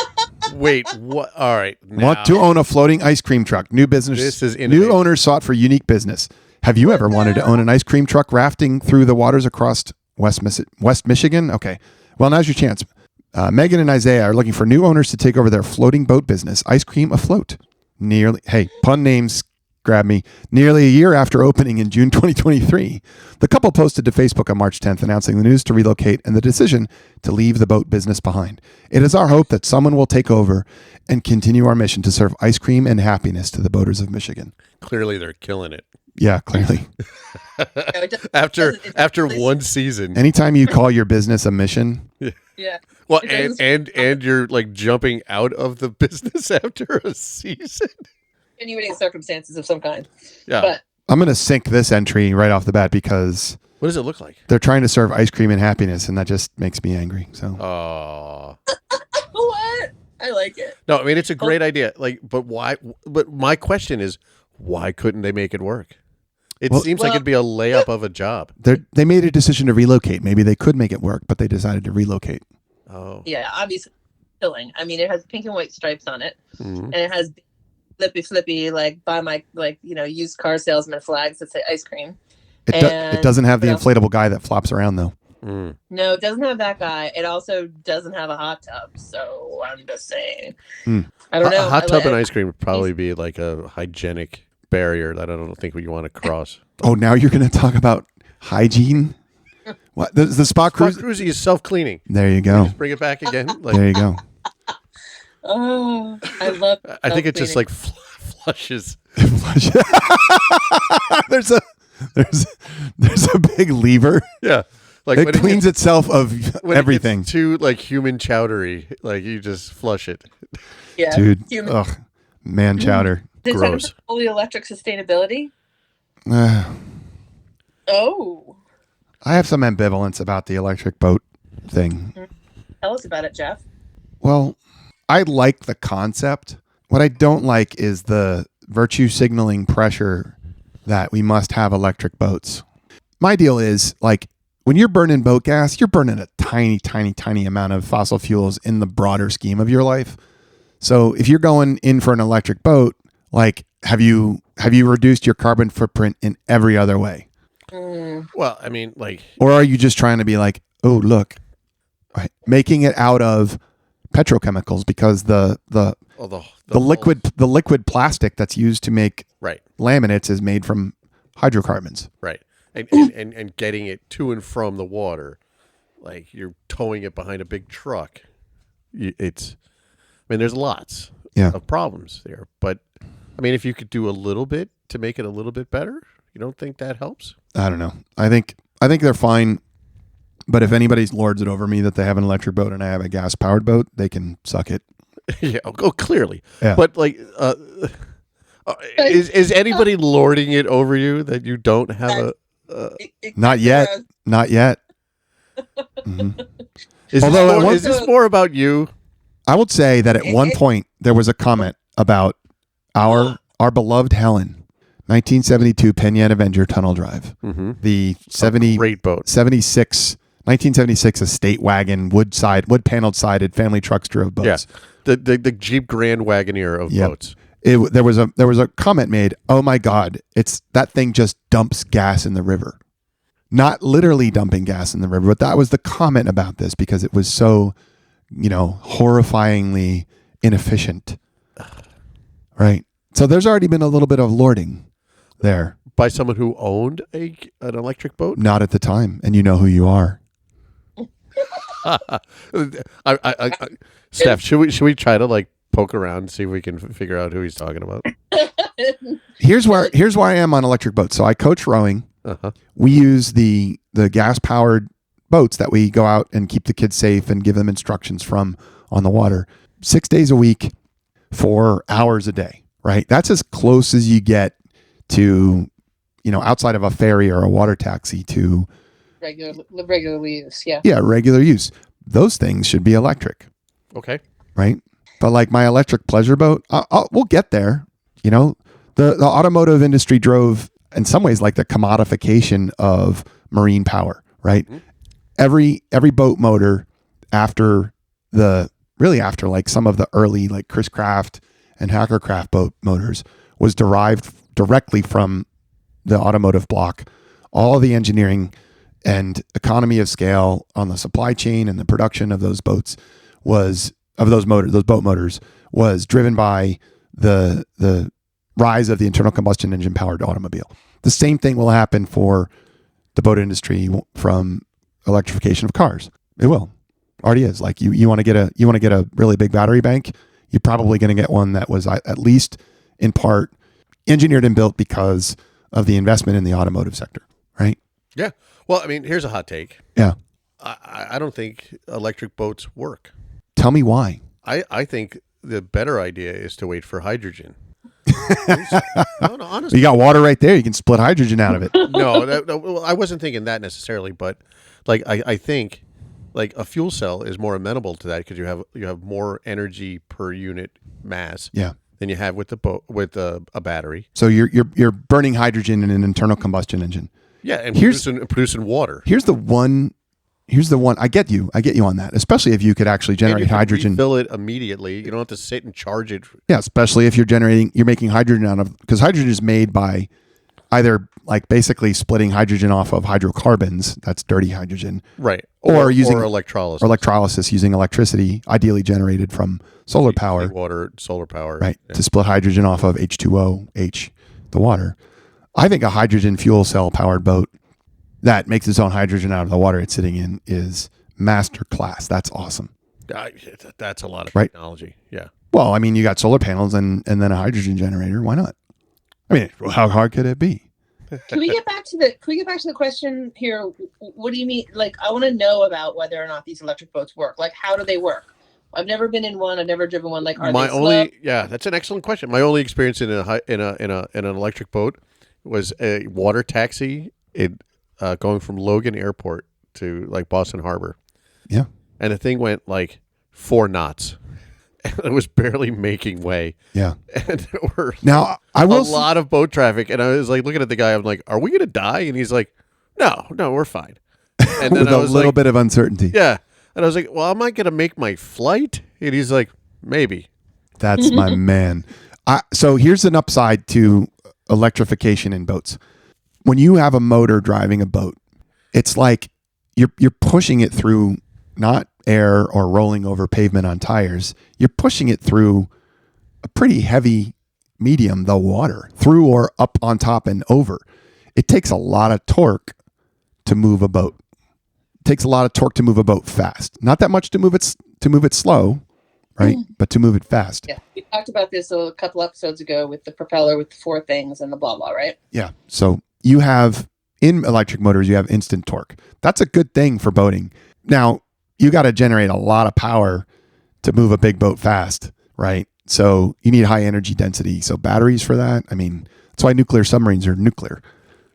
Wait, what? All right. Want to own a floating ice cream truck. New business. This is new innovative. owners sought for unique business. Have you ever wanted to own an ice cream truck rafting through the waters across West Michigan? Okay. Well, now's your chance. Megan and Isaiah are looking for new owners to take over their floating boat business, Ice Cream Afloat. Pun names grab me. Nearly a year after opening in June 2023, the couple posted to Facebook on March 10th announcing the news to relocate and the decision to leave the boat business behind. It is our hope that someone will take over and continue our mission to serve ice cream and happiness to the boaters of Michigan. Clearly, they're killing it. Yeah, clearly. After one season. Anytime you call your business a mission. Yeah. Well, and you're like jumping out of the business after a season. Continuing circumstances of some kind. Yeah. But I'm going to sink this entry right off the bat because what does it look like? they're trying to serve ice cream and happiness, and that just makes me angry. So. Oh. what? I like it. No, I mean it's a great idea. Like, but why? But my question is, why couldn't they make it work? It seems like it'd be a layup of a job. They made a decision to relocate. Maybe they could make it work, but they decided to relocate. Oh. Yeah, obviously filling. I mean, it has pink and white stripes on it, Mm-hmm. and it has flippy like buy my used car salesman flags that say ice cream. It doesn't have the inflatable guy that flops around though. Mm. No, it doesn't have that guy. It also doesn't have a hot tub. So I'm just saying. I don't know. A hot tub and ice cream would probably be like a hygienic barrier that I don't think you want to cross. Oh, now you're going to talk about hygiene? What the spa cruise? Spa cruising is self-cleaning. There you go. Just bring it back again. Like, There you go. Oh, I love. I think it just like flushes. there's a big lever. Yeah, like It cleans itself of when everything. It gets too like human chowdery, like you just flush it. Yeah, Dude. human. Ugh, man chowder. Is gross. that fully electric sustainability? I Oh, have some ambivalence about the electric boat thing. tell us about it, Jeff. Well, I like the concept. What I don't like is the virtue signaling pressure that we must have electric boats. My deal is like when you're burning boat gas, you're burning a tiny, tiny, tiny amount of fossil fuels in the broader scheme of your life. So if you're going in for an electric boat, like have you reduced your carbon footprint in every other way? Well, I mean, like, Or are you just trying to be like, oh, look, right, making it out of petrochemicals because the liquid plastic that's used to make right, laminates is made from hydrocarbons. right, and getting it to and from the water, like you're towing it behind a big truck. It's, I mean, there's lots of problems there, but I mean, if you could do a little bit to make it a little bit better, you don't think that helps? I don't know. I think they're fine. But if anybody's lords it over me that they have an electric boat and I have a gas powered boat, they can suck it. Yeah, clearly. Yeah. But like, is anybody lording it over you that you don't have a? Not yet. Not yet. Mm-hmm. Is this more about you? I would say that at one point there was a comment about our beloved Helen, 1972 Penn Avenger Tunnel Drive, the 70 great boat, 1976 estate wagon, wood paneled sided family truckster of boats. Yeah, the Jeep Grand Wagoneer of boats. There was a comment made. Oh my God, that thing just dumps gas in the river. Not literally dumping gas in the river, but that was the comment about this because it was so, horrifyingly inefficient. Right. So there's already been a little bit of lording there. By someone who owned an electric boat? Not at the time, and you know who you are. Steph, should we try to like poke around and see if we can figure out who he's talking about? Here's where I am on electric boats. So I coach rowing. Uh-huh. We use the gas powered boats that we go out and keep the kids safe and give them instructions from on the water 6 days a week, 4 hours a day. Right. That's as close as you get to, outside of a ferry or a water taxi to regularly use. Yeah. Yeah. Regular use. Those things should be electric. Okay. Right. But like my electric pleasure boat, we'll get there. The automotive industry drove in some ways like the commodification of marine power, right? Every boat motor after like some of the early like Chris Craft and Hackercraft boat motors was derived directly from the automotive block. All of the engineering and economy of scale on the supply chain and the production of those boat motors was driven by the rise of the internal combustion engine powered automobile. The same thing will happen for the boat industry from electrification of cars. It will. Already is. Like you want to get a really big battery bank, you're probably going to get one that was at least in part engineered and built because of the investment in the automotive sector, right? Yeah. Well, I mean, here's a hot take. Yeah. I don't think electric boats work. Tell me why. I think the better idea is to wait for hydrogen. No, honestly. You got water right there. You can split hydrogen out of it. No, I wasn't thinking that necessarily, but like I think like a fuel cell is more amenable to that because you have more energy per unit mass. Yeah. Than you have with the boat with a battery. So you're burning hydrogen in an internal combustion engine. Yeah, and producing water. Here's the one. I get you on that, especially if you could actually generate hydrogen. Refill it immediately. You don't have to sit and charge it. Yeah, especially if you're making hydrogen out of, because hydrogen is made by either like basically splitting hydrogen off of hydrocarbons, that's dirty hydrogen. Right. Or using electrolysis. Or electrolysis using electricity, ideally generated from solar power. Water, solar power. Right. Yeah. To split hydrogen off of H2O, the water. I think a hydrogen fuel cell powered boat that makes its own hydrogen out of the water it's sitting in is master class. That's awesome. That's a lot of technology. Yeah. Well, I mean, you got solar panels and then a hydrogen generator. Why not? I mean, how hard could it be? Can we get back to the question here? What do you mean? Like, I want to know about whether or not these electric boats work. Like, how do they work? I've never been in one. I've never driven one. Like, are they slow? Yeah, that's an excellent question. My only experience in an electric boat was a water taxi. Going from Logan Airport to like Boston Harbor. Yeah, and the thing went like 4 knots. It was barely making way. Yeah. And there were a lot of boat traffic. And I was like looking at the guy, I'm like, are we going to die? And he's like, no, we're fine. And then with a little bit of uncertainty. Yeah. And I was like, well, am I going to make my flight? And he's like, maybe. That's my man. So here's an upside to electrification in boats. When you have a motor driving a boat, it's like you're pushing it through not air or rolling over pavement on tires. You're pushing it through a pretty heavy medium, the water, through or up on top and over. It takes a lot of torque to move a boat. It takes a lot of torque to move a boat fast. Not that much to move it slow, right? But to move it fast. Yeah, we talked about this a couple episodes ago with the propeller with the 4 things and the blah blah, right? Yeah. So you have in electric motors, you have instant torque. That's a good thing for boating. Now, you got to generate a lot of power to move a big boat fast, right? So you need high energy density. So batteries for that. I mean, that's why nuclear submarines are nuclear.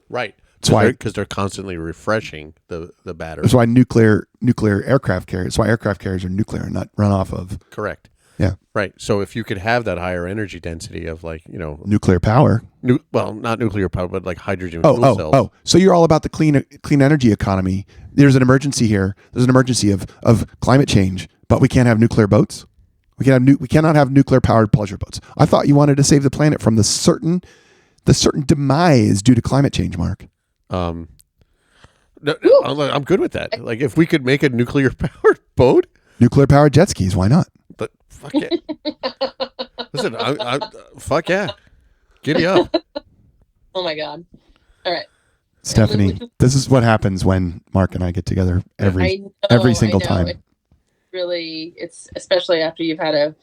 Right. That's why, because they're constantly refreshing the battery. That's why nuclear aircraft carriers. That's why aircraft carriers are nuclear and not run off of. Correct. Yeah. Right. So if you could have that higher energy density of like, nuclear power. Well, not nuclear power, but like hydrogen fuel cells. So you're all about the clean energy economy. There's an emergency here. There's an emergency of climate change, but we can't have nuclear boats. We cannot have nuclear powered pleasure boats. I thought you wanted to save the planet from the certain demise due to climate change, Mark. No, I'm good with that. Like if we could make a nuclear powered boat, nuclear powered jet skis, why not? But fuck it. Listen, fuck yeah. Giddy up. Oh my God. All right. Stephanie, this is what happens when Mark and I get together every single time. It's especially after you've had a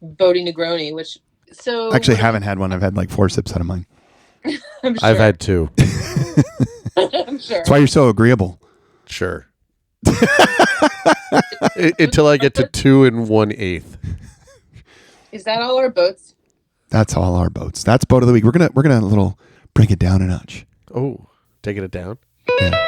boaty Negroni, which I actually haven't had one. I've had like 4 sips out of mine. I'm sure. I've had 2. I'm sure. That's why you're so agreeable. Sure. Until I get to 2 1/8. Is that all our boats? That's all our boats. That's boat of the week. We're gonna bring it down a notch. Oh, taking it down. Yeah.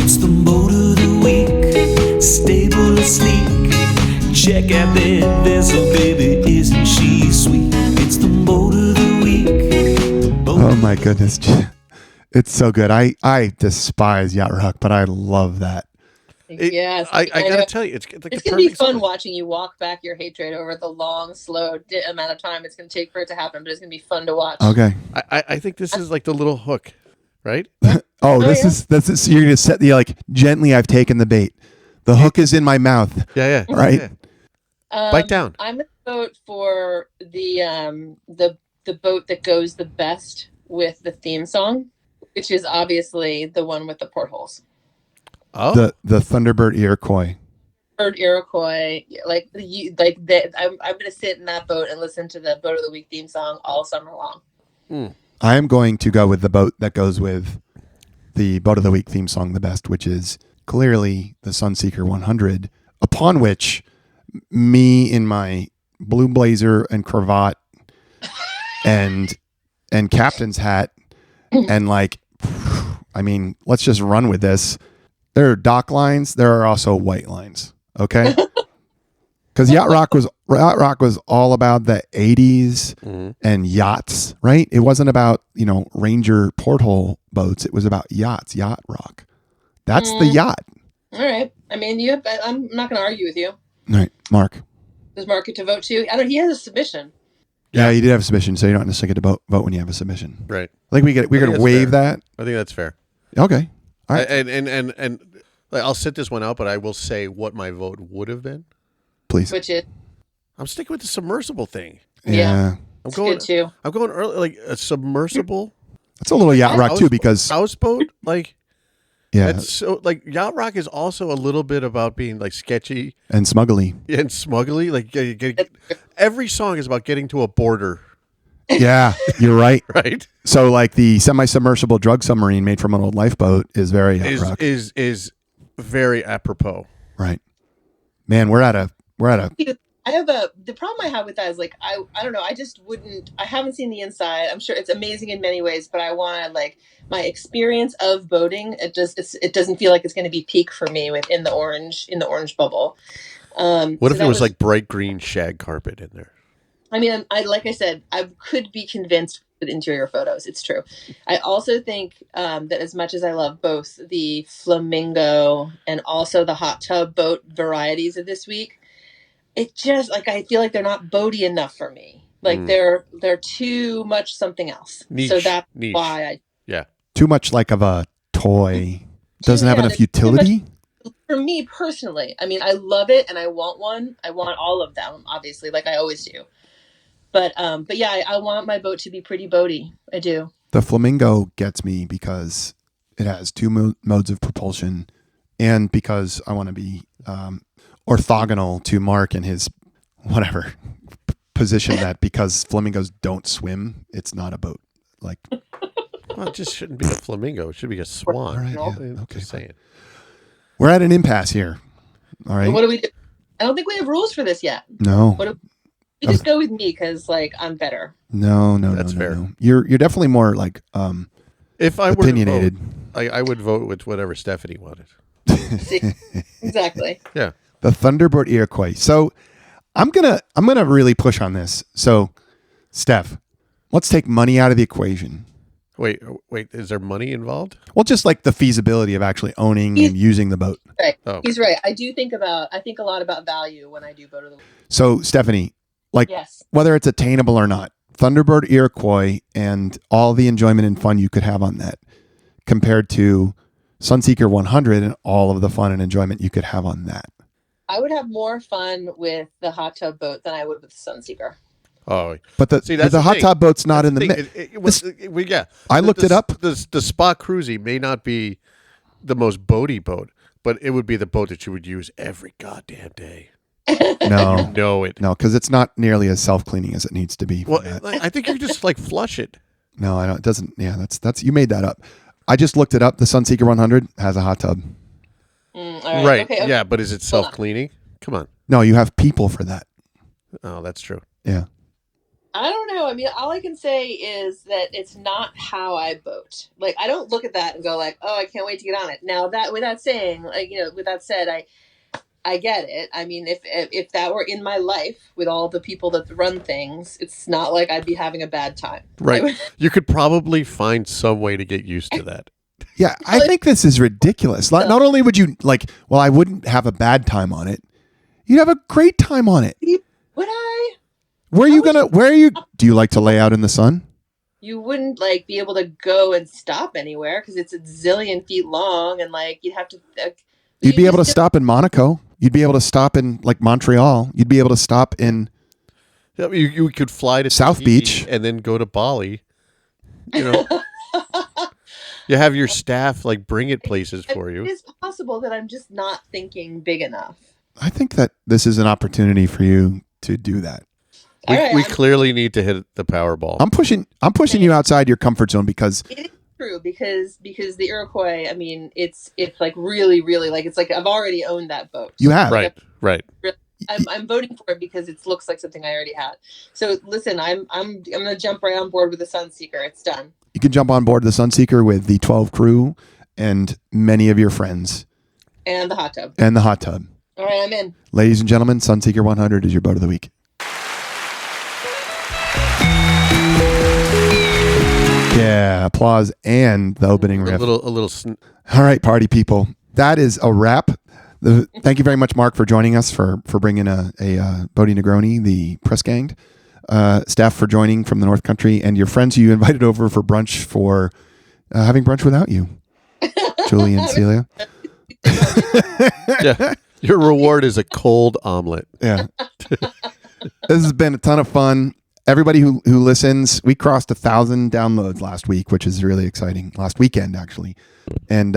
It's the boat of the week, stable and sleek, check out that vessel, baby, isn't she sweet? It's the boat of the week. Oh my goodness. It's so good. I despise Yacht Rock, but I love that. Yes, I gotta tell you, it's like it's the gonna be perfect fun song. watching you walk back your hatred over the long, slow amount of time it's gonna take for it to happen. But it's gonna be fun to watch. Okay. I think this is like the little hook, right? This is so you're gonna set the like gently. I've taken the bait. The hook is in my mouth. Yeah. Right. Yeah. Bite down. I'm gonna vote for the boat that goes the best with the theme song, which is obviously the one with the portholes. Oh, The Thunderbird Iroquois. Iroquois, I'm gonna sit in that boat and listen to the Boat of the Week theme song all summer long. I am going to go with the boat that goes with the Boat of the Week theme song the best, which is clearly the Sunseeker 100, upon which me in my blue blazer and cravat and captain's hat and like, I mean, let's just run with this. There are dock lines. There are also white lines. Okay. Because Yacht Rock was all about the 80s and yachts, right? It wasn't about, Ranger porthole boats. It was about yachts, Yacht Rock. That's the yacht. All right. I mean, I'm not going to argue with you. All right, Mark. Does Mark get to vote too? He has a submission. Yeah, you did have a submission, so you don't necessarily get to vote when you have a submission. right. I think we could waive that. I think that's fair. Okay. All right. And like, I'll sit this one out, but I will say what my vote would have been. Please. Which is I'm sticking with the submersible thing. Yeah. I'm good too. I'm going early, like a submersible. That's a little Yacht Rock too, because houseboat, like yeah, that's so like Yacht Rock is also a little bit about being like sketchy and smuggly. and smuggly. Like every song is about getting to a border, Yeah, you're right. right? So like the semi-submersible drug submarine made from an old lifeboat is very Yacht Rock. Is very apropos. Right. Man, we're at a The problem I have with that is like I don't know, I haven't seen the inside. I'm sure it's amazing in many ways, but I want to like my experience of boating, it doesn't feel like it's going to be peak for me within the orange bubble. What if there was like bright green shag carpet in there? I mean, like I said, I could be convinced with interior photos. It's true. I also think that as much as I love both the flamingo and also the hot tub boat varieties of this week, it just like I feel like they're not boaty enough for me. Like they're too much something else. Niche, so that's niche. why too much like of a toy. Doesn't have enough utility. For me personally, I mean, I love it and I want one. I want all of them, obviously, like I always do. But yeah, I want my boat to be pretty boaty. I do. The flamingo gets me because it has two modes of propulsion, and because I want to be orthogonal to Mark and his whatever position that because flamingos don't swim, it's not a boat. Like, well, it just shouldn't be a flamingo. It should be a swan. all right, yeah, okay, Just saying. we're at an impasse here. All right. What do we do? I don't think we have rules for this yet. No. You just go with me because like I'm better. No. That's fair. No. You're definitely more like If I opinionated. were to vote, I would vote with whatever Stephanie wanted. See? Exactly. Yeah. The Thunderbird Iroquois. So I'm gonna really push on this. So, Steph, let's take money out of the equation. Wait, is there money involved? Well, just like the feasibility of actually owning and using the boat. Right. Oh. He's right. I think a lot about value when I do Boat of the Week. So, Stephanie, like Yes. whether it's attainable or not, Thunderbird Iroquois and all the enjoyment and fun you could have on that compared to Sunseeker 100 and all of the fun and enjoyment you could have on that. I would have more fun with the hot tub boat than I would with the Sunseeker. Oh, But the hot tub boat's not in the mix. Yeah, I looked it up. The Spa Cruisy may not be the most boaty boat, but it would be the boat that you would use every goddamn day. No, No, because it's not nearly as self-cleaning as it needs to be. Well, I think you just like flush it. No, I don't. It doesn't. Yeah, that's you made that up. I just looked it up. The Sunseeker 100 has a hot tub. All Right. Okay. Yeah, but is it self-cleaning? Come on. No, you have people for that. Oh, that's true. Yeah. I don't know. I mean, all I can say is that it's not how I boat. Like, I don't look at that and go like, "Oh, I can't wait to get on it." Now, with that said, I get it. I mean, if that were in my life with all the people that run things, it's not like I'd be having a bad time. Right. You could probably find some way to get used to that. Yeah, I think this is ridiculous. Not only would you I wouldn't have a bad time on it. You'd have a great time on it. Would I? Where are you? Do you like to lay out in the sun? You wouldn't like be able to go and stop anywhere because it's a zillion feet long, and like you'd have to. You'd be able to stop in Monaco. You'd be able to stop in like Montreal. You'd be able to stop in. Yeah, you could fly to South Beach and then go to Bali. You know, you have your staff like bring it places for you. It is possible that I'm just not thinking big enough. I think that this is an opportunity for you to do that. We clearly need to hit the Powerball. I'm pushing you outside your comfort zone because it is true because the Iroquois. I mean, it's like really, really like it's like I've already owned that boat. You have right. I'm voting for it because it looks like something I already had. So listen, I'm gonna jump right on board with the Sunseeker. It's done. You can jump on board the Sunseeker with the 12 crew and many of your friends. And the hot tub. All right, I'm in. Ladies and gentlemen, Sunseeker 100 is your boat of the week. Yeah, applause and the opening riff. All right, party people. That is a wrap. Thank you very much, Mark, for joining us for bringing a Boaty Negroni, the press gang. Steph for joining from the North Country, and your friends who you invited over for brunch for having brunch without you, Julie and Celia. Yeah, your reward is a cold omelet. Yeah, this has been a ton of fun. Everybody who listens, we crossed 1,000 downloads last week, which is really exciting. Last weekend, actually. And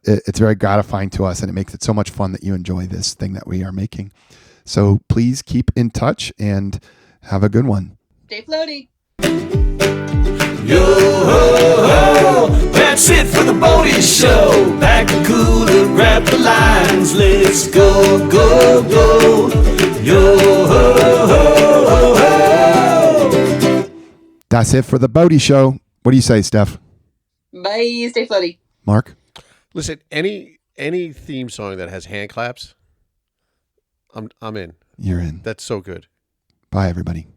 it's very gratifying to us, and it makes it so much fun that you enjoy this thing that we are making. So please keep in touch and have a good one. Stay floaty. Yo ho ho, that's it for the Boaty Show. Pack the cooler, grab the lines, let's go, go, go. Yo ho ho ho ho. That's it for the Boaty Show. What do you say, Steph? Bye. Stay floaty. Mark? Listen, any theme song that has hand claps, I'm in. You're in. That's so good. Bye, everybody.